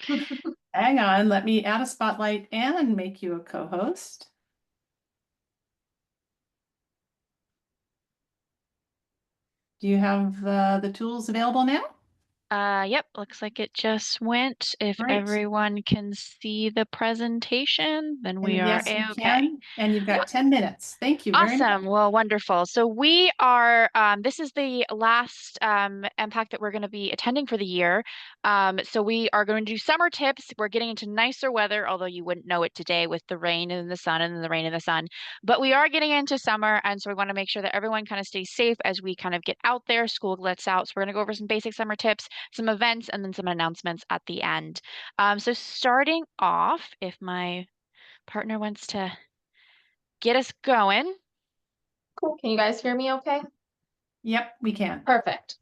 Hang on, let me add a spotlight and make you a co-host. Do you have the tools available now? Yep, looks like it just went. If Great. everyone can see the presentation, then we And are yes, you A-okay. can, and you've got 10 minutes. Thank you very much. Awesome. Well, wonderful. So we are, this is the last NPAC that we're going to be attending for the year. So we are going to do summer tips. We're getting into nicer weather, although you wouldn't know it today with the rain and the sun and the rain and the sun. But we are getting into summer, and so we want to make sure that everyone kind of stays safe as we kind of get out there, school lets out. So we're going to go over some basic summer tips, some events, and then some announcements at the end. So starting off, if my partner wants to get us going. Cool. Can you guys hear me okay? Yep, we can. Perfect.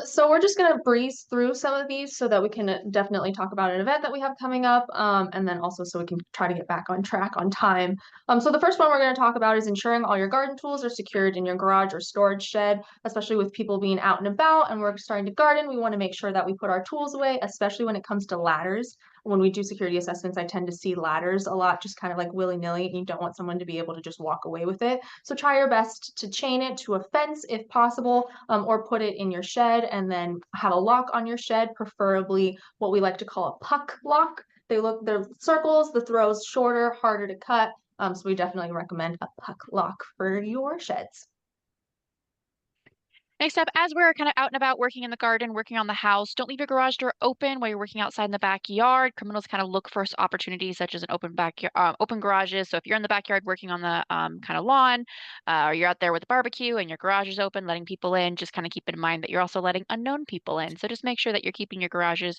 So we're just gonna breeze through some of these so that we can definitely talk about an event that we have coming up, and then also so we can try to get back on track on time. So the first one we're going to talk about is ensuring all your garden tools are secured in your garage or storage shed, especially with people being out and about and we're starting to garden. We want to make sure that we put our tools away, especially when it comes to ladders. When we do security assessments, I tend to see ladders a lot, just kind of like willy-nilly, and you don't want someone to be able to just walk away with it. So try your best to chain it to a fence if possible, or put it in your shed and then have a lock on your shed, preferably what we like to call a puck lock. They're circles, the throw's shorter, harder to cut. So we definitely recommend a puck lock for your sheds. Next up, as we're kind of out and about working in the garden, working on the house, don't leave your garage door open while you're working outside in the backyard. Criminals kind of look for opportunities such as an open backyard, open garages. So if you're in the backyard working on the kind of lawn, or you're out there with a barbecue and your garage is open, letting people in, just kind of keep in mind that you're also letting unknown people in. So just make sure that you're keeping your garages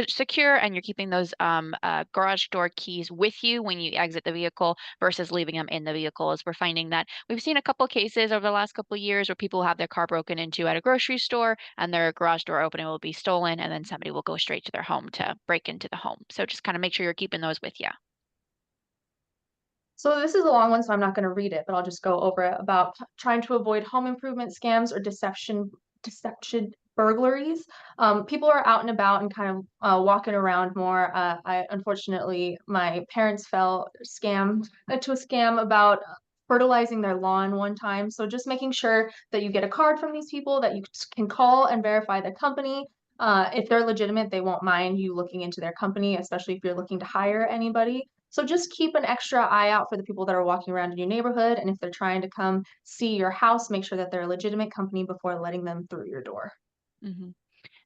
secure and you're keeping those garage door keys with you when you exit the vehicle versus leaving them in the vehicle. As we're finding that we've seen a couple cases over the last couple of years where people have their car broken into at a grocery store and their garage door opening will be stolen, and then somebody will go straight to their home to break into the home. So just kind of make sure you're keeping those with you. So this is a long one, so I'm not going to read it, but I'll just go over it about trying to avoid home improvement scams or deception burglaries. People are out and about and kind of walking around more. Unfortunately, my parents fell to a scam about fertilizing their lawn one time. So just making sure that you get a card from these people that you can call and verify the company. If they're legitimate, they won't mind you looking into their company, especially if you're looking to hire anybody. So just keep an extra eye out for the people that are walking around in your neighborhood. And if they're trying to come see your house, make sure that they're a legitimate company before letting them through your door. Mm-hmm.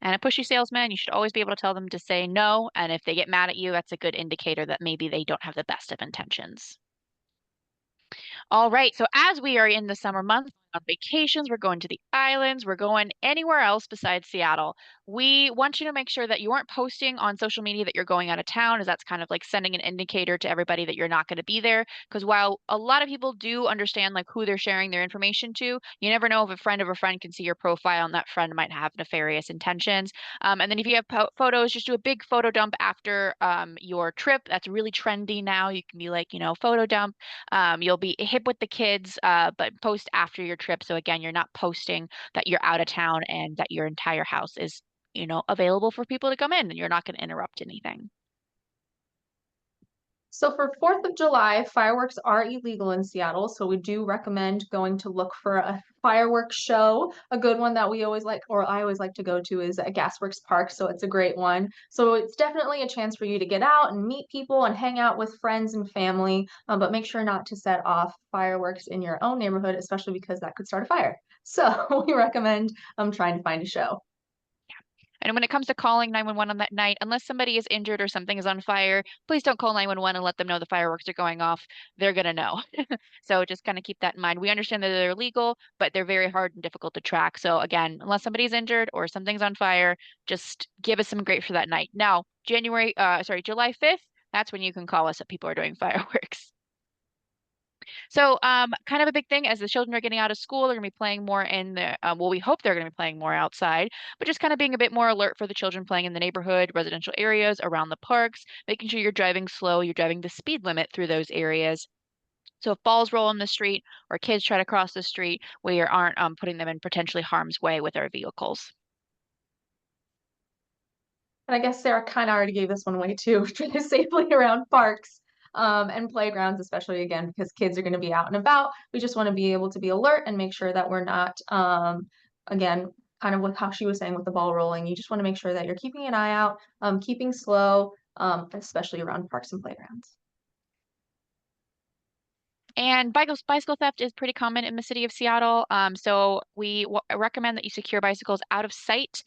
And a pushy salesman, you should always be able to tell them to say no. And if they get mad at you, that's a good indicator that maybe they don't have the best of intentions. All right. So as we are in the summer months on vacations, we're going to the islands, we're going anywhere else besides Seattle. We want you to make sure that you aren't posting on social media that you're going out of town, as that's kind of like sending an indicator to everybody that you're not going to be there. Because while a lot of people do understand like who they're sharing their information to, you never know if a friend of a friend can see your profile and that friend might have nefarious intentions. And then if you have photos, just do a big photo dump after your trip. That's really trendy now. You can be like, photo dump. You'll be hip with the kids, but post after your trip. So again, you're not posting that you're out of town and that your entire house is, available for people to come in and you're not going to interrupt anything. So for 4th of July, fireworks are illegal in Seattle. So we do recommend going to look for a fireworks show. A good one that we always like, or I always like to go to, is at Gasworks Park. So it's a great one. So it's definitely a chance for you to get out and meet people and hang out with friends and family. But make sure not to set off fireworks in your own neighborhood, especially because that could start a fire. So we recommend trying to find a show. And when it comes to calling 911 on that night, unless somebody is injured or something is on fire, please don't call 911 and let them know the fireworks are going off. They're going to know. So just kind of keep that in mind. We understand that they're illegal, but they're very hard and difficult to track. So again, unless somebody's injured or something's on fire, just give us some grace for that night. Now, July 5th, that's when you can call us if people are doing fireworks. So kind of a big thing as the children are getting out of school, they're going to be playing more in the, we hope they're going to be playing more outside, but just kind of being a bit more alert for the children playing in the neighborhood, residential areas, around the parks, making sure you're driving slow, you're driving the speed limit through those areas. So if balls roll in the street or kids try to cross the street, we aren't putting them in potentially harm's way with our vehicles. And I guess Sarah kind of already gave this one away too, drive safely around parks and playgrounds, especially again, because kids are going to be out and about. We just want to be able to be alert and make sure that we're not, again, kind of with how she was saying with the ball rolling, you just want to make sure that you're keeping an eye out, keeping slow, especially around parks and playgrounds. And bicycle theft is pretty common in the city of Seattle. So we recommend that you secure bicycles out of sight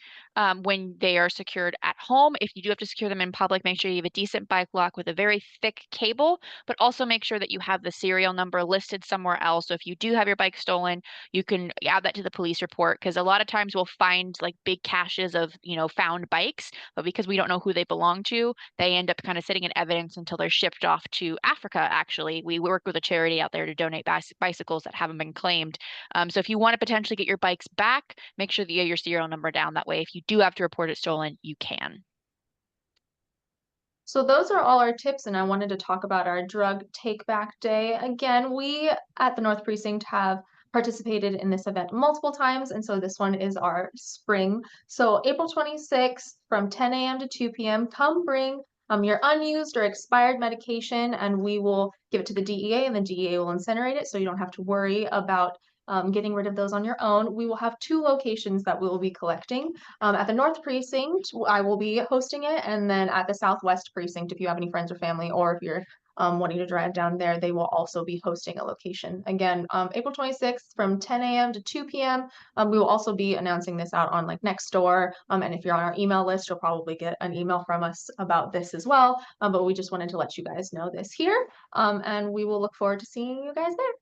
when they are secured at home. If you do have to secure them in public, make sure you have a decent bike lock with a very thick cable, but also make sure that you have the serial number listed somewhere else. So if you do have your bike stolen, you can add that to the police report, because a lot of times we'll find like big caches of, found bikes, but because we don't know who they belong to, they end up kind of sitting in evidence until they're shipped off to Africa. Actually, we work with a charity out there to donate bicycles that haven't been claimed. So if you want to potentially get your bikes back, make sure that you have your serial number down. That way, if you do have to report it stolen, you can. So those are all our tips, and I wanted to talk about our drug take back day. Again, we at the North Precinct have participated in this event multiple times, and so this one is our spring. So April 26th from 10 a.m. to 2 p.m., come bring your unused or expired medication, and we will give it to the DEA, and the DEA will incinerate it, so you don't have to worry about getting rid of those on your own. We will have 2 locations that we will be collecting. At the North Precinct, I will be hosting it, and then at the Southwest Precinct, if you have any friends or family, or if you're wanting to drive down there, they will also be hosting a location. Again, April 26th from 10 a.m. to 2 p.m. We will also be announcing this out on like Nextdoor. And if you're on our email list, you'll probably get an email from us about this as well. But we just wanted to let you guys know this here. And we will look forward to seeing you guys there.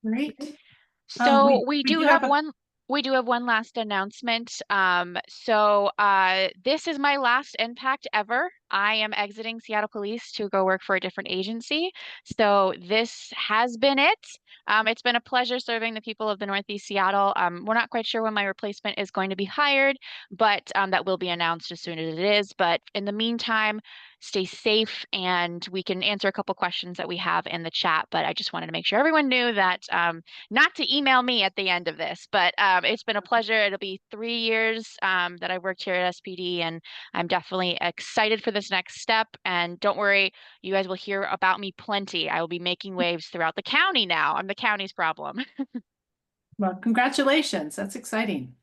Great. So we do have one last announcement. This is my last NPAC ever. I am exiting Seattle Police to go work for a different agency. So this has been it. It's been a pleasure serving the people of the Northeast Seattle. We're not quite sure when my replacement is going to be hired, but that will be announced as soon as it is. But in the meantime, stay safe, and we can answer a couple questions that we have in the chat. But I just wanted to make sure everyone knew that not to email me at the end of this, but it's been a pleasure. It'll be 3 years that I've worked here at SPD, and I'm definitely excited for the this next step. And don't worry, you guys will hear about me plenty. I will be making waves throughout the county now. I'm the county's problem. Well, congratulations. That's exciting.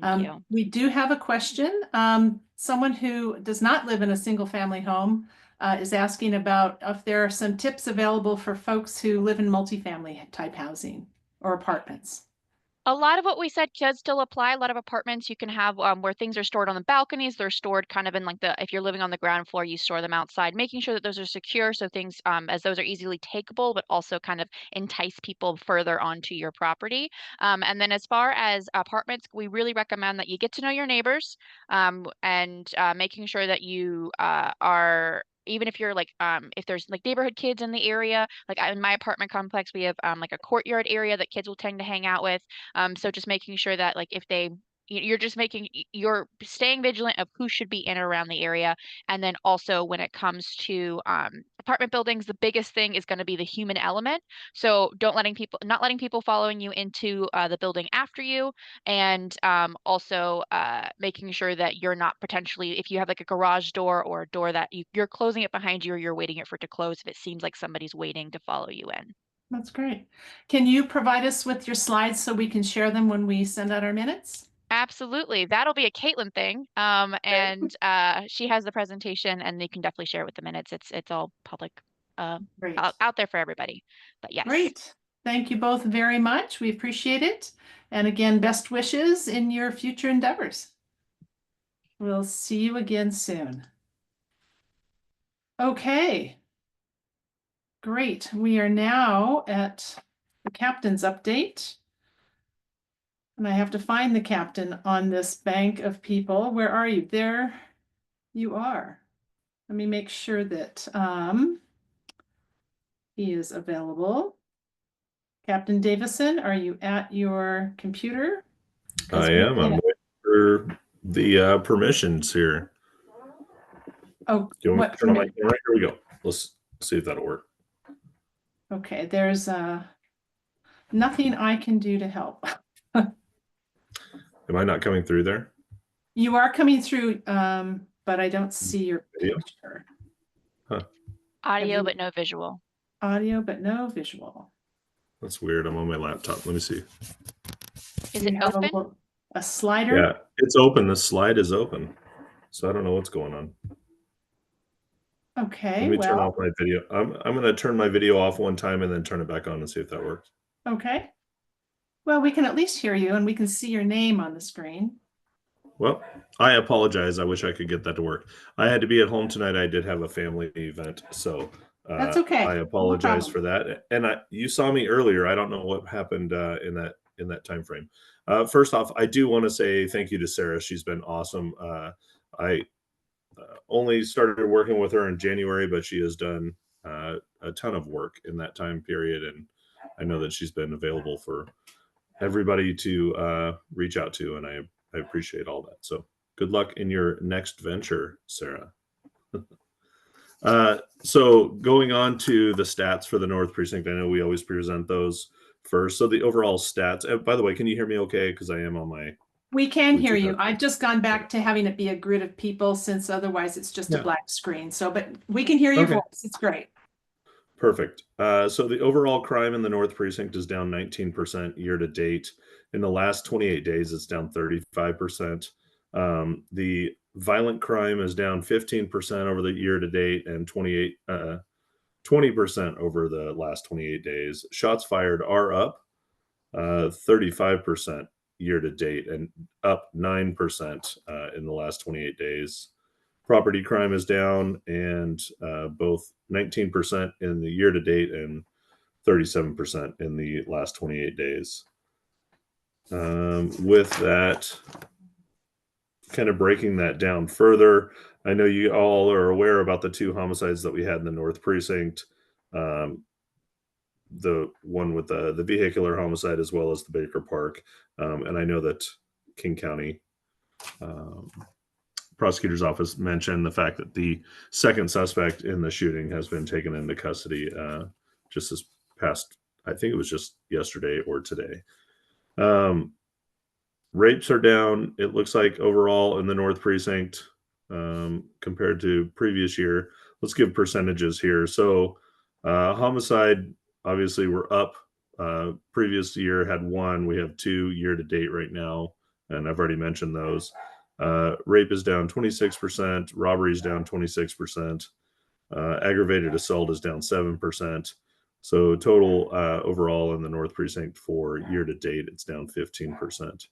Thank you. We do have a question. Someone who does not live in a single family home is asking about if there are some tips available for folks who live in multifamily type housing or apartments. A lot of what we said could still apply. A lot of apartments you can have where things are stored on the balconies. They're stored kind of in like if you're living on the ground floor, you store them outside, making sure that those are secure. So things as those are easily takeable, but also kind of entice people further onto your property. And then as far as apartments, we really recommend that you get to know your neighbors and making sure that you are even if you're like if there's like neighborhood kids in the area, like in my apartment complex, we have like a courtyard area that kids will tend to hang out with. So just making sure that like if you're staying vigilant of who should be in or around the area. And then also when it comes to apartment buildings, the biggest thing is going to be the human element. So not letting people following you into the building after you. And also making sure that you're not potentially, if you have like a garage door or a door that you're closing it behind you or you're waiting for it to close if it seems like somebody's waiting to follow you in. That's great. Can you provide us with your slides so we can share them when we send out our minutes? Absolutely. That'll be a Caitlin thing. And she has the presentation and they can definitely share it with the minutes. It's all public Great. out there for everybody. But yes. Great. Thank you both very much. We appreciate it. And again, best wishes in your future endeavors. We'll see you again soon. Okay. Great. We are now at the captain's update. And I have to find the captain on this bank of people. Where are you? There you are. Let me make sure that he is available. Captain Davisson, are you at your computer? I am. I'm waiting for the permissions here. Oh, Do you want me to turn on my camera? Here we go. Let's see if that'll work. Okay, there's nothing I can do to help. Am I not coming through there? You are coming through, but I don't see your Video? picture. Huh. Audio, but no visual. Audio, but no visual. That's weird. I'm on my laptop. Let me see. Is You it have open? a slider? Yeah, it's open. The slide is open. So I don't know what's going on. Okay, Let me turn well, off my video. I'm going to turn my video off one time and then turn it back on and see if that works. okay. Well, we can at least hear you and we can see your name on the screen. Well, I apologize. I wish I could get that to work. I had to be at home tonight. I did have a family event, so That's okay. I No apologize problem. for that. And you saw me earlier. I don't know what happened in that time frame. First off, I do want to say thank you to Sarah. She's been awesome. I only started working with her in January, but she has done a ton of work in that time period, and I know that she's been available for everybody to reach out to, and I appreciate all that. So good luck in your next venture, Sarah. So going on to the stats for the North Precinct, I know we always present those first. So the overall stats, by the way, can you hear me okay? Because I am on my... We can hear Bluetooth you. headset. I've just gone back to having it be a grid of people since otherwise it's just a Yeah. black screen. So, but we can hear your Okay. voice. It's great. Perfect. So the overall crime in the North Precinct is down 19% year to date. In the last 28 days, it's down 35%. The violent crime is down 15% over the year to date and 20% over the last 28 days. Shots fired are up 35% year to date and up 9% in the last 28 days. Property crime is down and both 19% in the year to date and 37% in the last 28 days. With that, kind of breaking that down further, I know you all are aware about the two homicides that we had in the North Precinct. The one with the vehicular homicide as well as the Baker Park. And I know that King County Prosecutor's Office mentioned the fact that the second suspect in the shooting has been taken into custody just this past, I think it was just yesterday or today. Rapes are down, it looks like, overall in the North Precinct. compared to previous year. Let's give percentages here. So homicide, obviously we're up. Previous year had 1. We have 2 year to date right now, and I've already mentioned those. Rape is down 26%. Robbery is down 26%. Aggravated assault is down 7%. So total overall in the North Precinct for year to date, it's down 15%.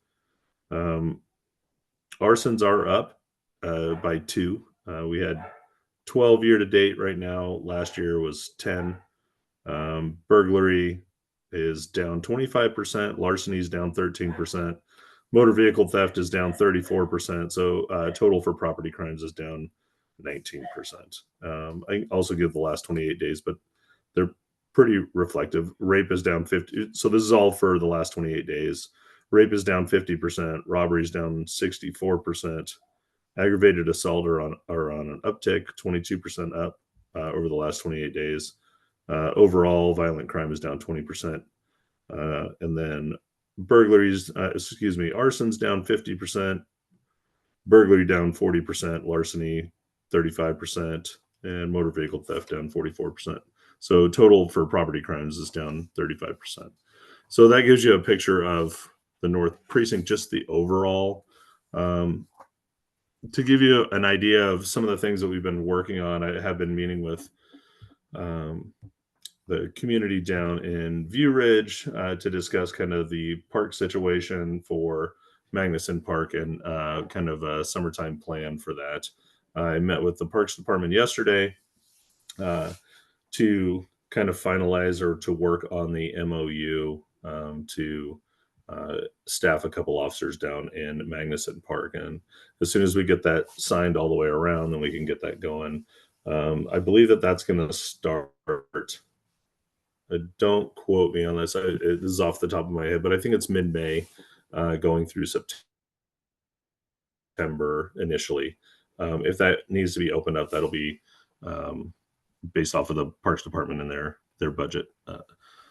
Arsons are up by 2. We had 12 year to date right now. Last year was 10. Burglary is down 25%. Larceny is down 13%. Motor vehicle theft is down 34%. So total for property crimes is down 19%. I also give the last 28 days, but they're pretty reflective. Rape is down 50. So this is all for the last 28 days. Rape is down 50%. Robbery is down 64%. Aggravated assault are on an uptick, 22% up over the last 28 days. Overall, violent crime is down 20%. And then burglaries, arson's down 50%. Burglary down 40%. Larceny 35%. And motor vehicle theft down 44%. So total for property crimes is down 35%. So that gives you a picture of the North Precinct, just the overall. To give you an idea of some of the things that we've been working on, I have been meeting with the community down in View Ridge to discuss kind of the park situation for Magnuson Park and kind of a summertime plan for that. I met with the Parks Department yesterday to kind of finalize or to work on the MOU to staff a couple officers down in Magnuson Park. And as soon as we get that signed all the way around, then we can get that going. I believe that that's going to start. Don't quote me on this. This is off the top of my head, but I think it's mid-May going through September initially. If that needs to be opened up, that'll be based off of the Parks Department and their budget.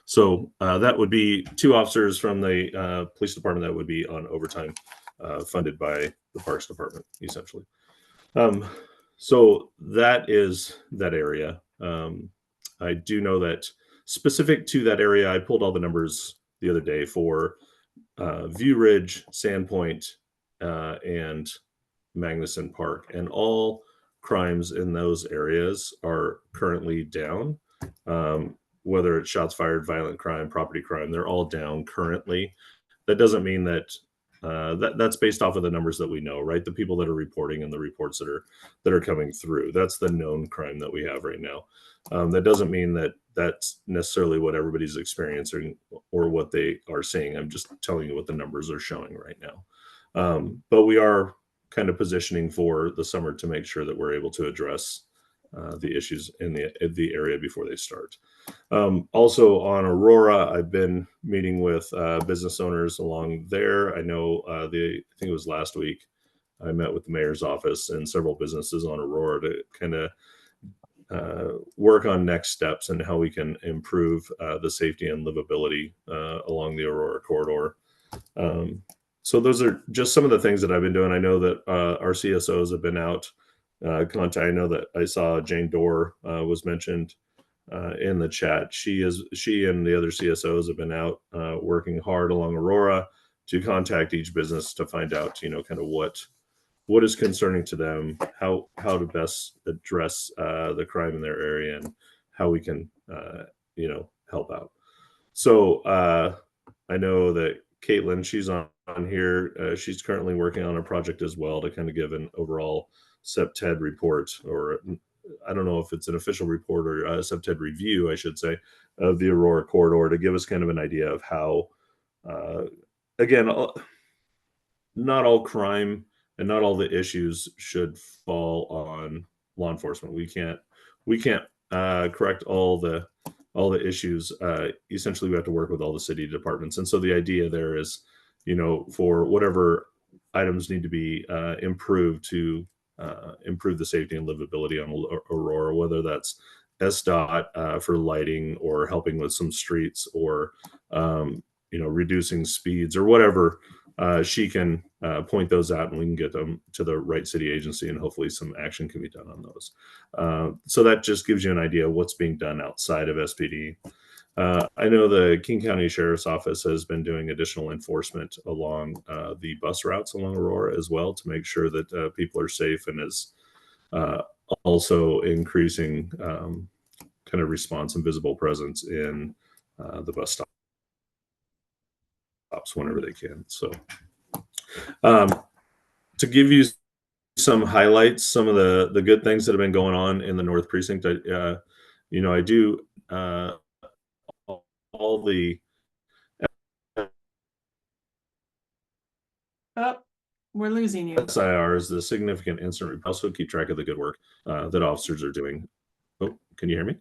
So that would be 2 officers from the police department that would be on overtime funded by the Parks Department, essentially. So that is that area. I do know that specific to that area, I pulled all the numbers the other day for View Ridge, Sandpoint, and Magnuson Park. And all crimes in those areas are currently down. Whether it's shots fired, violent crime, property crime, they're all down currently. That doesn't mean that that's based off of the numbers that we know, right? The people that are reporting and the reports that are coming through. That's the known crime that we have right now. That doesn't mean that that's necessarily what everybody's experiencing or what they are seeing. I'm just telling you what the numbers are showing right now. But we are kind of positioning for the summer to make sure that we're able to address the issues in the area before they start. Also on Aurora, I've been meeting with business owners along there. I know I think it was last week, I met with the mayor's office and several businesses on Aurora to kind of work on next steps and how we can improve the safety and livability along the Aurora corridor. So those are just some of the things that I've been doing. I know that our CSOs have been out contact. I know that I saw Jane Dorr was mentioned in the chat. She and the other CSOs have been out working hard along Aurora to contact each business to find out, kind of what is concerning to them, how to best address the crime in their area, and how we can, help out. So I know that Caitlin, she's on here. She's currently working on a project as well to kind of give an overall SEPTED report, or I don't know if it's an official report or a SEPTED review, I should say, of the Aurora corridor to give us kind of an idea of how, again, not all crime and not all the issues should fall on law enforcement. We can't correct all the issues. Essentially, we have to work with all the city departments. And so the idea there is, for whatever items need to be improved to improve the safety and livability on Aurora, whether that's SDOT for lighting or helping with some streets or, reducing speeds or whatever she can point those out and we can get them to the right city agency, and hopefully some action can be done on those. So that just gives you an idea of what's being done outside of SPD. I know the King County Sheriff's Office has been doing additional enforcement along the bus routes along Aurora as well, to make sure that people are safe, and is also increasing kind of response and visible presence in the bus stops whenever they can. So to give you some highlights, some of the good things that have been going on in the North Precinct, I do all the Oh, we're losing you. SIRs, the significant incident. Also keep track of the good work that officers are doing. Oh, can you hear me?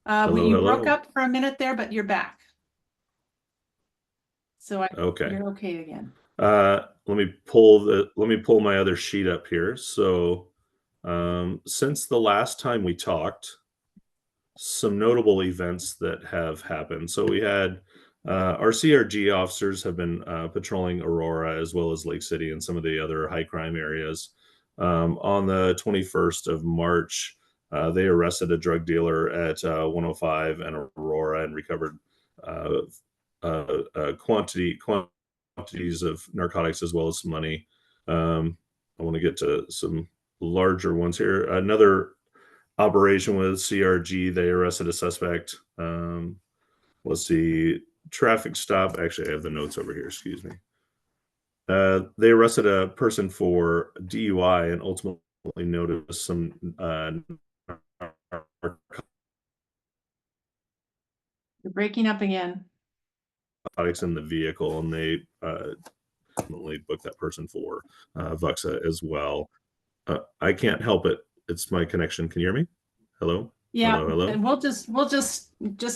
You broke up for a minute there, but you're back. So Okay. You're okay again. Let me pull my other sheet up here. So since the last time we talked, some notable events that have happened. So we had our CRG officers have been patrolling Aurora as well as Lake City and some of the other high crime areas. On the 21st of March, they arrested a drug dealer at 105 and Aurora and recovered quantities of narcotics as well as some money. I want to get to some larger ones here. Another operation with CRG, they arrested a suspect. Let's see, traffic stop. Actually, I have the notes over here. Excuse me. They arrested a person for DUI and ultimately noticed some You're breaking up again. narcotics in the vehicle, and they ultimately booked that person for VUXA as well. I can't help it. It's my connection. Can you hear me? Hello? Yeah. Hello? And we'll just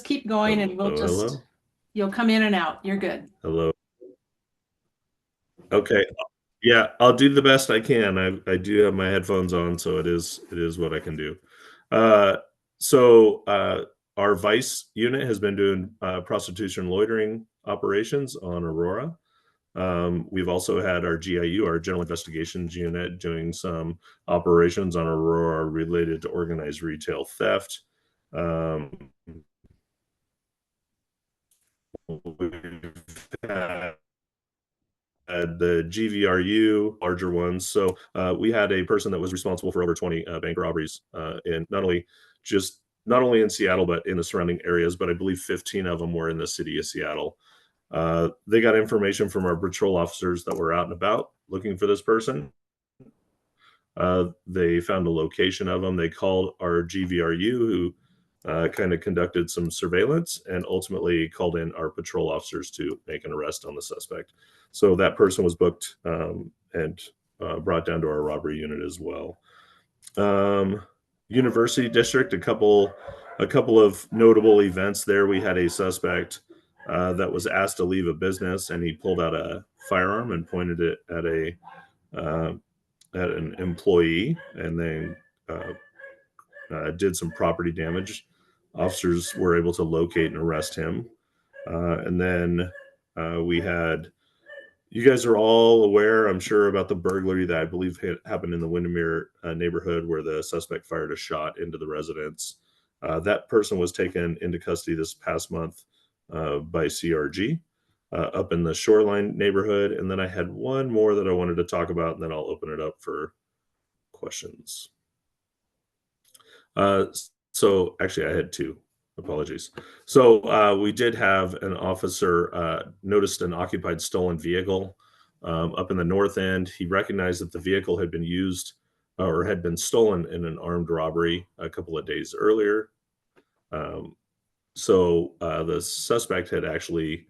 keep going, and Hello? you'll come in and out. You're good. Hello? Okay. Yeah, I'll do the best I can. I do have my headphones on, so it is what I can do. So our Vice unit has been doing prostitution loitering operations on Aurora. We've also had our GIU, our General Investigations Unit, doing some operations on Aurora related to organized retail theft. We've had the GVRU, larger ones. So we had a person that was responsible for over 20 bank robberies, in not only in Seattle, but in the surrounding areas. But I believe 15 of them were in the city of Seattle. They got information from our patrol officers that were out and about looking for this person. They found a location of them. They called our GVRU, who kind of conducted some surveillance and ultimately called in our patrol officers to make an arrest on the suspect. So that person was booked and brought down to our robbery unit as well. University District, a couple of notable events there. We had a suspect that was asked to leave a business, and he pulled out a firearm and pointed it at an employee, and then did some property damage. Officers were able to locate and arrest him. And then we had, you guys are all aware, I'm sure, about the burglary that I believe happened in the Windermere neighborhood, where the suspect fired a shot into the residence. That person was taken into custody this past month by CRG up in the Shoreline neighborhood. And then I had one more that I wanted to talk about, and then I'll open it up for questions. So actually I had two. Apologies. So we did have an officer noticed an occupied stolen vehicle up in the north end. He recognized that the vehicle had been used or had been stolen in an armed robbery a couple of days earlier. So the suspect had actually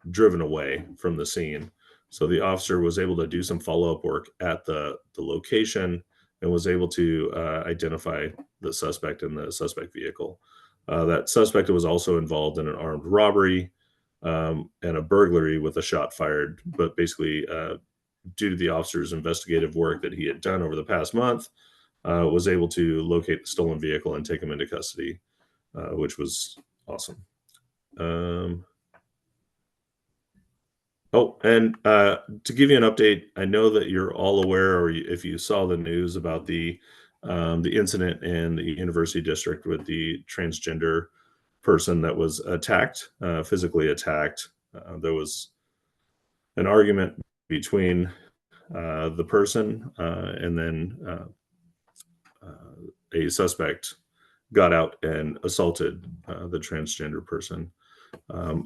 driven away from the scene. So the officer was able to do some follow-up work at the location and was able to identify the suspect in the suspect vehicle. That suspect was also involved in an armed robbery and a burglary with a shot fired. But basically, due to the officer's investigative work that he had done over the past month, was able to locate the stolen vehicle and take him into custody, which was awesome. Oh, and to give you an update, I know that you're all aware, or if you saw the news about the incident in the University District with the transgender person that was attacked, physically attacked. There was an argument between the person and then a suspect got out and assaulted the transgender person.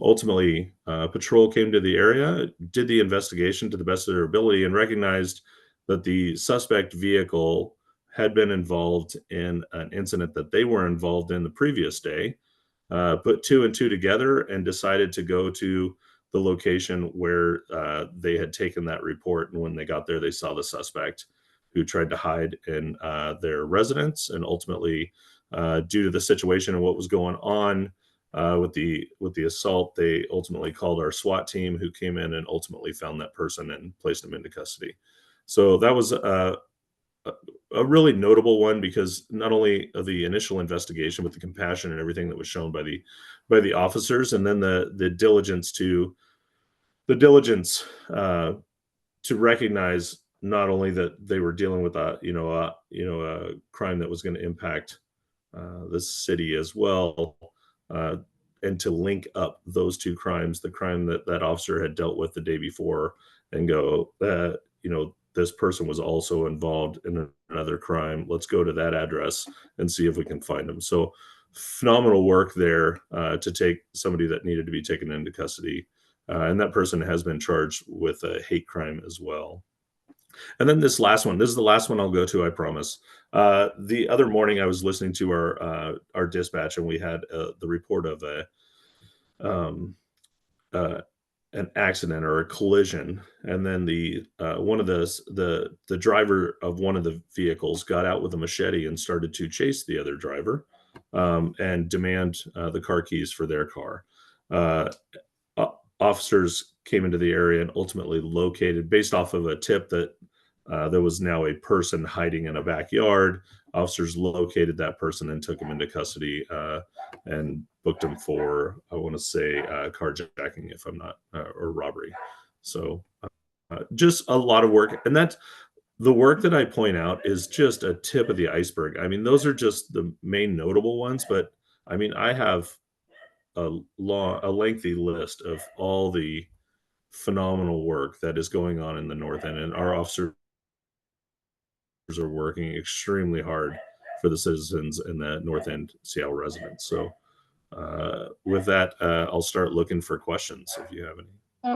Ultimately, patrol came to the area, did the investigation to the best of their ability, and recognized that the suspect vehicle had been involved in an incident that they were involved in the previous day, put two and two together and decided to go to the location where they had taken that report. And when they got there, they saw the suspect who tried to hide in their residence. And ultimately, due to the situation and what was going on with the assault, they ultimately called our SWAT team, who came in and ultimately found that person and placed him into custody. So that was a really notable one, because not only of the initial investigation with the compassion and everything that was shown by the officers, and then the diligence to recognize not only that they were dealing with a crime that was going to impact the city as well, and to link up those two crimes, the crime that officer had dealt with the day before, and go, this person was also involved in another crime. Let's go to that address and see if we can find them. So phenomenal work there to take somebody that needed to be taken into custody. And that person has been charged with a hate crime as well. And then this is the last one I'll go to, I promise. The other morning I was listening to our dispatch, and we had the report of an accident or a collision, and then the driver of one of the vehicles got out with a machete and started to chase the other driver and demand the car keys for their car. Officers came into the area and ultimately located, based off of a tip that there was now a person hiding in a backyard. Officers located that person and took him into custody and booked him for, I want to say, carjacking, if I'm not, or robbery. So just a lot of work. And that's the work that I point out is just a tip of the iceberg. I mean, those are just the main notable ones, but I mean, I have a lengthy list of all the phenomenal work that is going on in the North End, and our officers are working extremely hard for the citizens in the North End Seattle residents. So with that, I'll start looking for questions if you have any.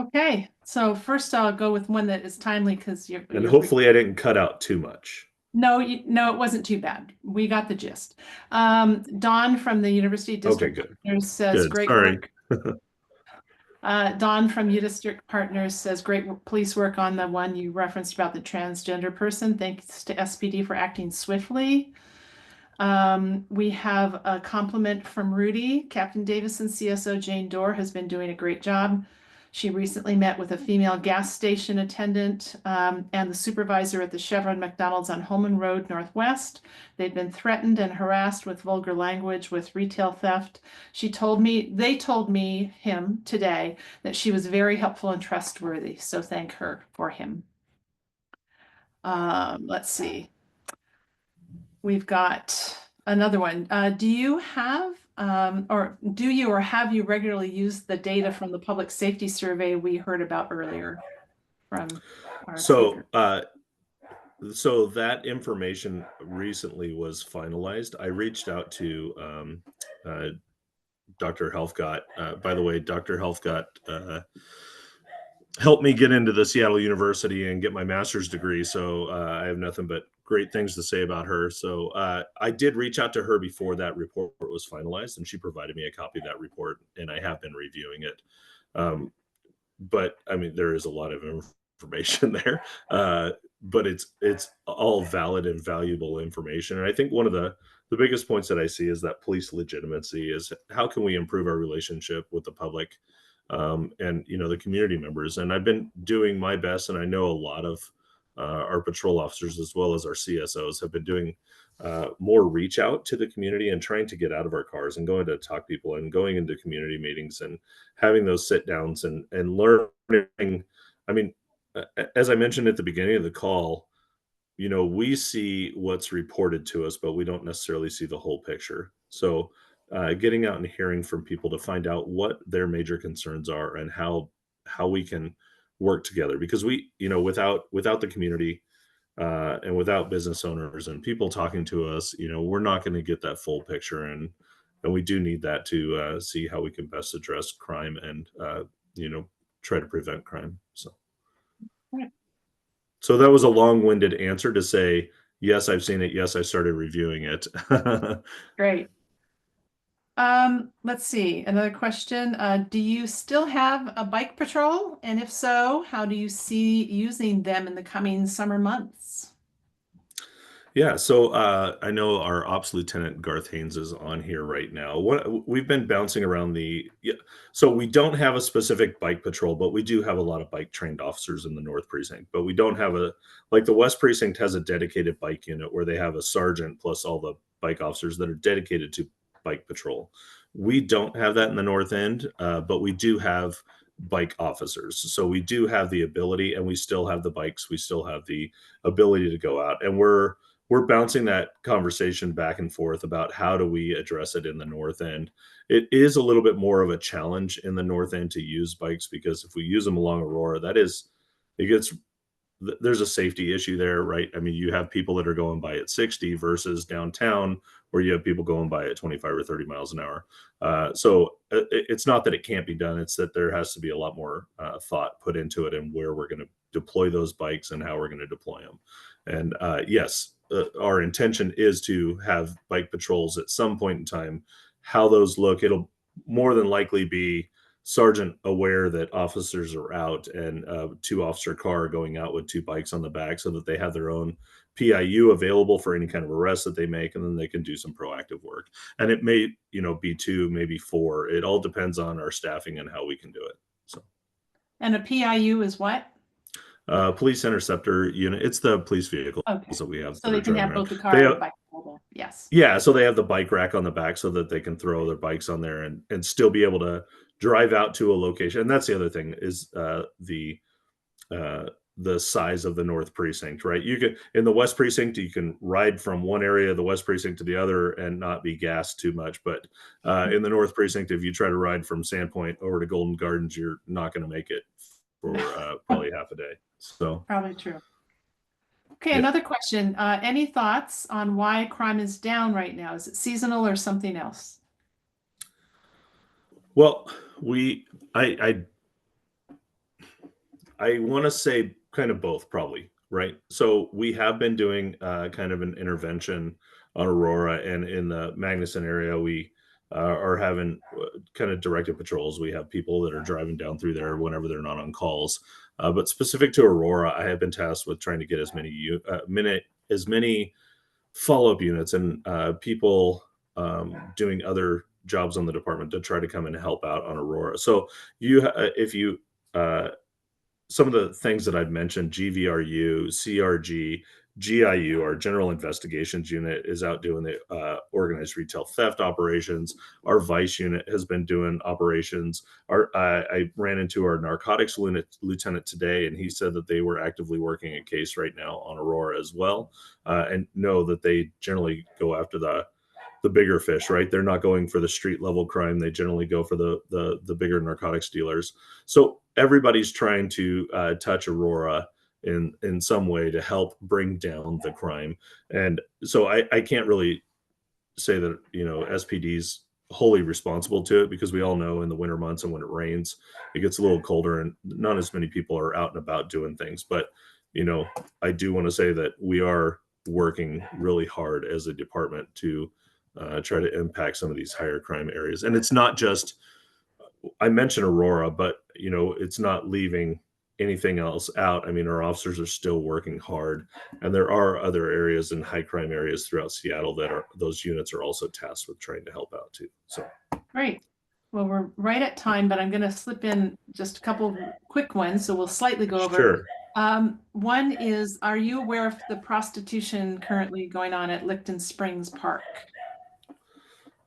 Okay, so first I'll go with one that is timely, because And hopefully I didn't cut out too much. No, it wasn't too bad. We got the gist. Dawn from the University District Partners says, great work. Dawn from U District Partners says, great police work on the one you referenced about the transgender person. Thanks to SPD for acting swiftly. We have a compliment from Rudy. Captain Davisson CSO Jane Dorr has been doing a great job. She recently met with a female gas station attendant and the supervisor at the Chevron McDonald's on Holman Road Northwest. They'd been threatened and harassed with vulgar language, with retail theft. They told me today that she was very helpful and trustworthy. So thank her for him. Let's see. We've got another one. Do you have or have you regularly used the data from the public safety survey we heard about earlier from our speaker? So that information recently was finalized. I reached out to Dr. Helfgott. By the way, Dr. Helfgott helped me get into the Seattle University and get my master's degree. So I have nothing but great things to say about her. So I did reach out to her before that report was finalized, and she provided me a copy of that report, and I have been reviewing it. But I mean, there is a lot of information there, but it's all valid and valuable information. And I think one of the biggest points that I see is that police legitimacy is how can we improve our relationship with the public and the community members. And I've been doing my best, and I know a lot of our patrol officers as well as our CSOs have been doing more reach out to the community and trying to get out of our cars and going to talk people and going into community meetings and having those sit downs and learning. I mean, as I mentioned at the beginning of the call, you know, we see what's reported to us, but we don't necessarily see the whole picture. So getting out and hearing from people to find out what their major concerns are and how we can work together, because we, you know, without the community and without business owners and people talking to us, you know, we're not going to get that full picture, and we do need that to see how we can best address crime and you know, try to prevent crime. So. Right. So that was a long-winded answer to say, yes, I've seen it. Yes, I started reviewing it. Great. Let's see, another question. Do you still have a bike patrol? And if so, how do you see using them in the coming summer months? Yeah, so I know our Ops Lieutenant Garth Haynes is on here right now. What we've been bouncing around so we don't have a specific bike patrol, but we do have a lot of bike trained officers in the North Precinct. But we don't have like the West Precinct has a dedicated bike unit where they have a sergeant plus all the bike officers that are dedicated to bike patrol. We don't have that in the North End, but we do have bike officers. So we do have the ability, and we still have the bikes. We still have the ability to go out, and we're bouncing that conversation back and forth about how do we address it in the North End. It is a little bit more of a challenge in the North End to use bikes, because if we use them along Aurora, there's a safety issue there, right? I mean, you have people that are going by at 60 versus downtown where you have people going by at 25 or 30 miles an hour. So it's not that it can't be done. It's that there has to be a lot more thought put into it and where we're going to deploy those bikes and how we're going to deploy them. And yes, our intention is to have bike patrols at some point in time. How those look, it'll more than likely be sergeant aware that officers are out, and a 2-officer car going out with 2 bikes on the back so that they have their own PIU available for any kind of arrest that they make, and then they can do some proactive work. And it may, you know, be 2, maybe 4. It all depends on our staffing and how we can do it. So. And a PIU is what? Police interceptor unit. It's the police vehicle. Okay. So we have. So they can have both the car and the bike. Yes. Yeah. So they have the bike rack on the back so that they can throw their bikes on there and still be able to drive out to a location. And that's the other thing is the size of the North Precinct, right? You can, in the West Precinct, you can ride from one area of the West Precinct to the other and not be gassed too much. But in the North Precinct, if you try to ride from Sandpoint over to Golden Gardens, you're not going to make it for probably half a day. So probably true. Okay, yeah. Another question. Any thoughts on why crime is down right now? Is it seasonal or something else? Well, I want to say kind of both, probably, right? So we have been doing kind of an intervention on Aurora, and in the Magnuson area, we are having kind of directed patrols. We have people that are driving down through there whenever they're not on calls. But specific to Aurora, I have been tasked with trying to get as many follow-up units and people doing other jobs on the department to try to come and help out on Aurora. So some of the things that I've mentioned, GVRU, CRG, GIU, our General Investigations Unit, is out doing the organized retail theft operations. Our Vice Unit has been doing operations. I ran into our narcotics lieutenant today, and he said that they were actively working a case right now on Aurora as well, and know that they generally go after the bigger fish, right? They're not going for the street level crime. They generally go for the bigger narcotics dealers. So everybody's trying to touch Aurora in some way to help bring down the crime. And so I can't really say that, you know, SPD's wholly responsible to it, because we all know in the winter months and when it rains, it gets a little colder and not as many people are out and about doing things. But, you know, I do want to say that we are working really hard as a department to try to impact some of these higher crime areas. And it's not just, I mentioned Aurora, but, you know, it's not leaving anything else out. I mean, our officers are still working hard, and there are other areas in high crime areas throughout Seattle that those units are also tasked with trying to help out too. So great. Well, we're right at time, but I'm going to slip in just a couple quick ones, so we'll slightly go over. Sure. One is, are you aware of the prostitution currently going on at Licton Springs Park?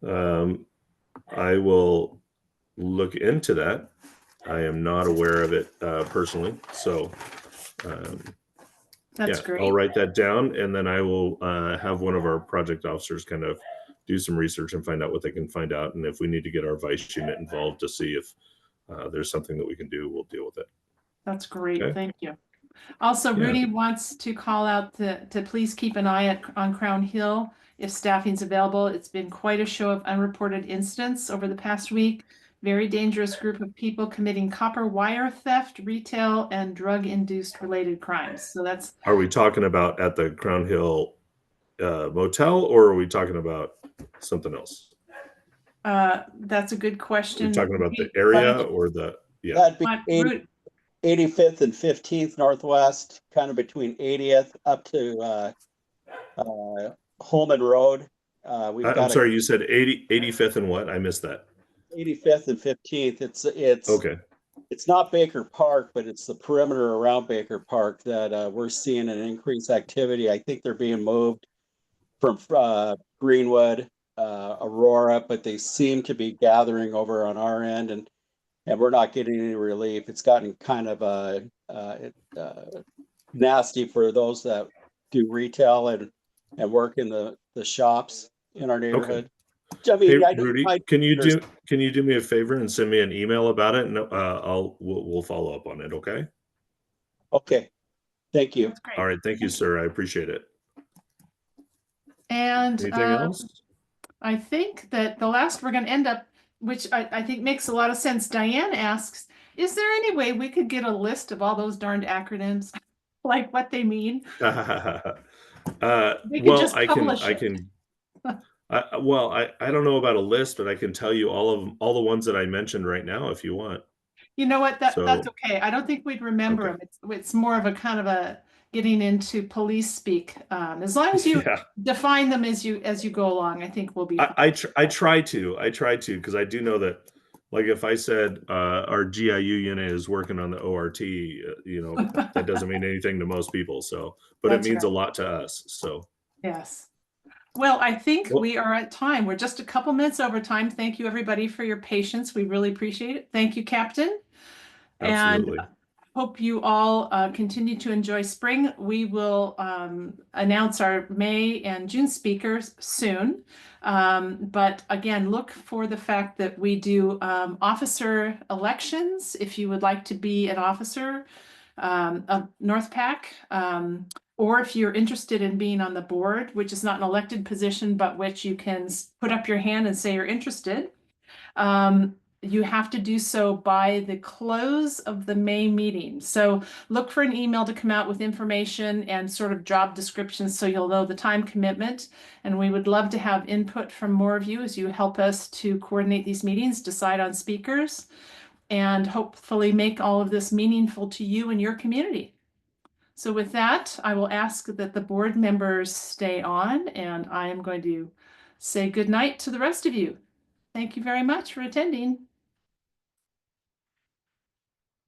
I will look into that. I am not aware of it personally, so That's yeah, great. I'll write that down, and then I will have one of our project officers kind of do some research and find out what they can find out, and if we need to get our vice unit involved to see if there's something that we can do, we'll deal with it. That's great. Okay. Thank you. Also, Yeah. Rudy wants to call out to please keep an eye on Crown Hill if staffing's available. It's been quite a show of unreported incidents over the past week. Very dangerous group of people committing copper wire theft, retail, and drug-induced related crimes. So that's, Are we talking about at the Crown Hill motel, or are we talking about something else? that's a good Are question. we talking about the Rudy, area or the, yeah, That'd be what- 85th and 15th Northwest, kind of between 80th up to Holman Road. We've I'm got sorry, you said 85th and what? I missed that. 85th and 15th. It's Okay. It's not Baker Park, but it's the perimeter around Baker Park that we're seeing an increased activity. I think they're being moved from Greenwood, Aurora, but they seem to be gathering over on our end, and we're not getting any relief. It's gotten kind of nasty for those that do retail and work in the shops in our neighborhood. I mean, Hey, Rudy, can you do me a favor and send me an email about it, and we'll follow up on it. Okay. Okay. Thank you. That's great. All right. Thank you, sir. I appreciate it. And Anything else? I think that the last we're going to end up, which I think makes a lot of sense. Diane asks, is there any way we could get a list of all those darned acronyms, like what they mean? We We could well, just I can, publish I it. can. Well, I don't know about a list, but I can tell you all the ones that I mentioned right now if you want. You know what? That's So- okay. I don't think we'd remember Okay. them. It's more of a kind of a getting into police speak. As long as you Yeah. define them as you go along, I think we'll be fine. I try to because I do know that, like, if I said our GIU unit is working on the ORT, that doesn't mean anything to most people. So, but That's it means right. a lot to us. So, Yes. Well, I think Well- we are at time. We're just a couple minutes over time. Thank you, everybody, for your patience. We really appreciate it. Thank you, Captain. absolutely. And hope you all continue to enjoy spring. We will announce our May and June speakers soon. But again, look for the fact that we do officer elections. If you would like to be an officer of NPAC, or if you're interested in being on the board, which is not an elected position, but which you can put up your hand and say you're interested. You have to do so by the close of the May meeting. So look for an email to come out with information and sort of job descriptions so you'll know the time commitment. And we would love to have input from more of you as you help us to coordinate these meetings, decide on speakers, and hopefully make all of this meaningful to you and your community. So with that, I will ask that the board members stay on, and I am going to say good night to the rest of you. Thank you very much for attending.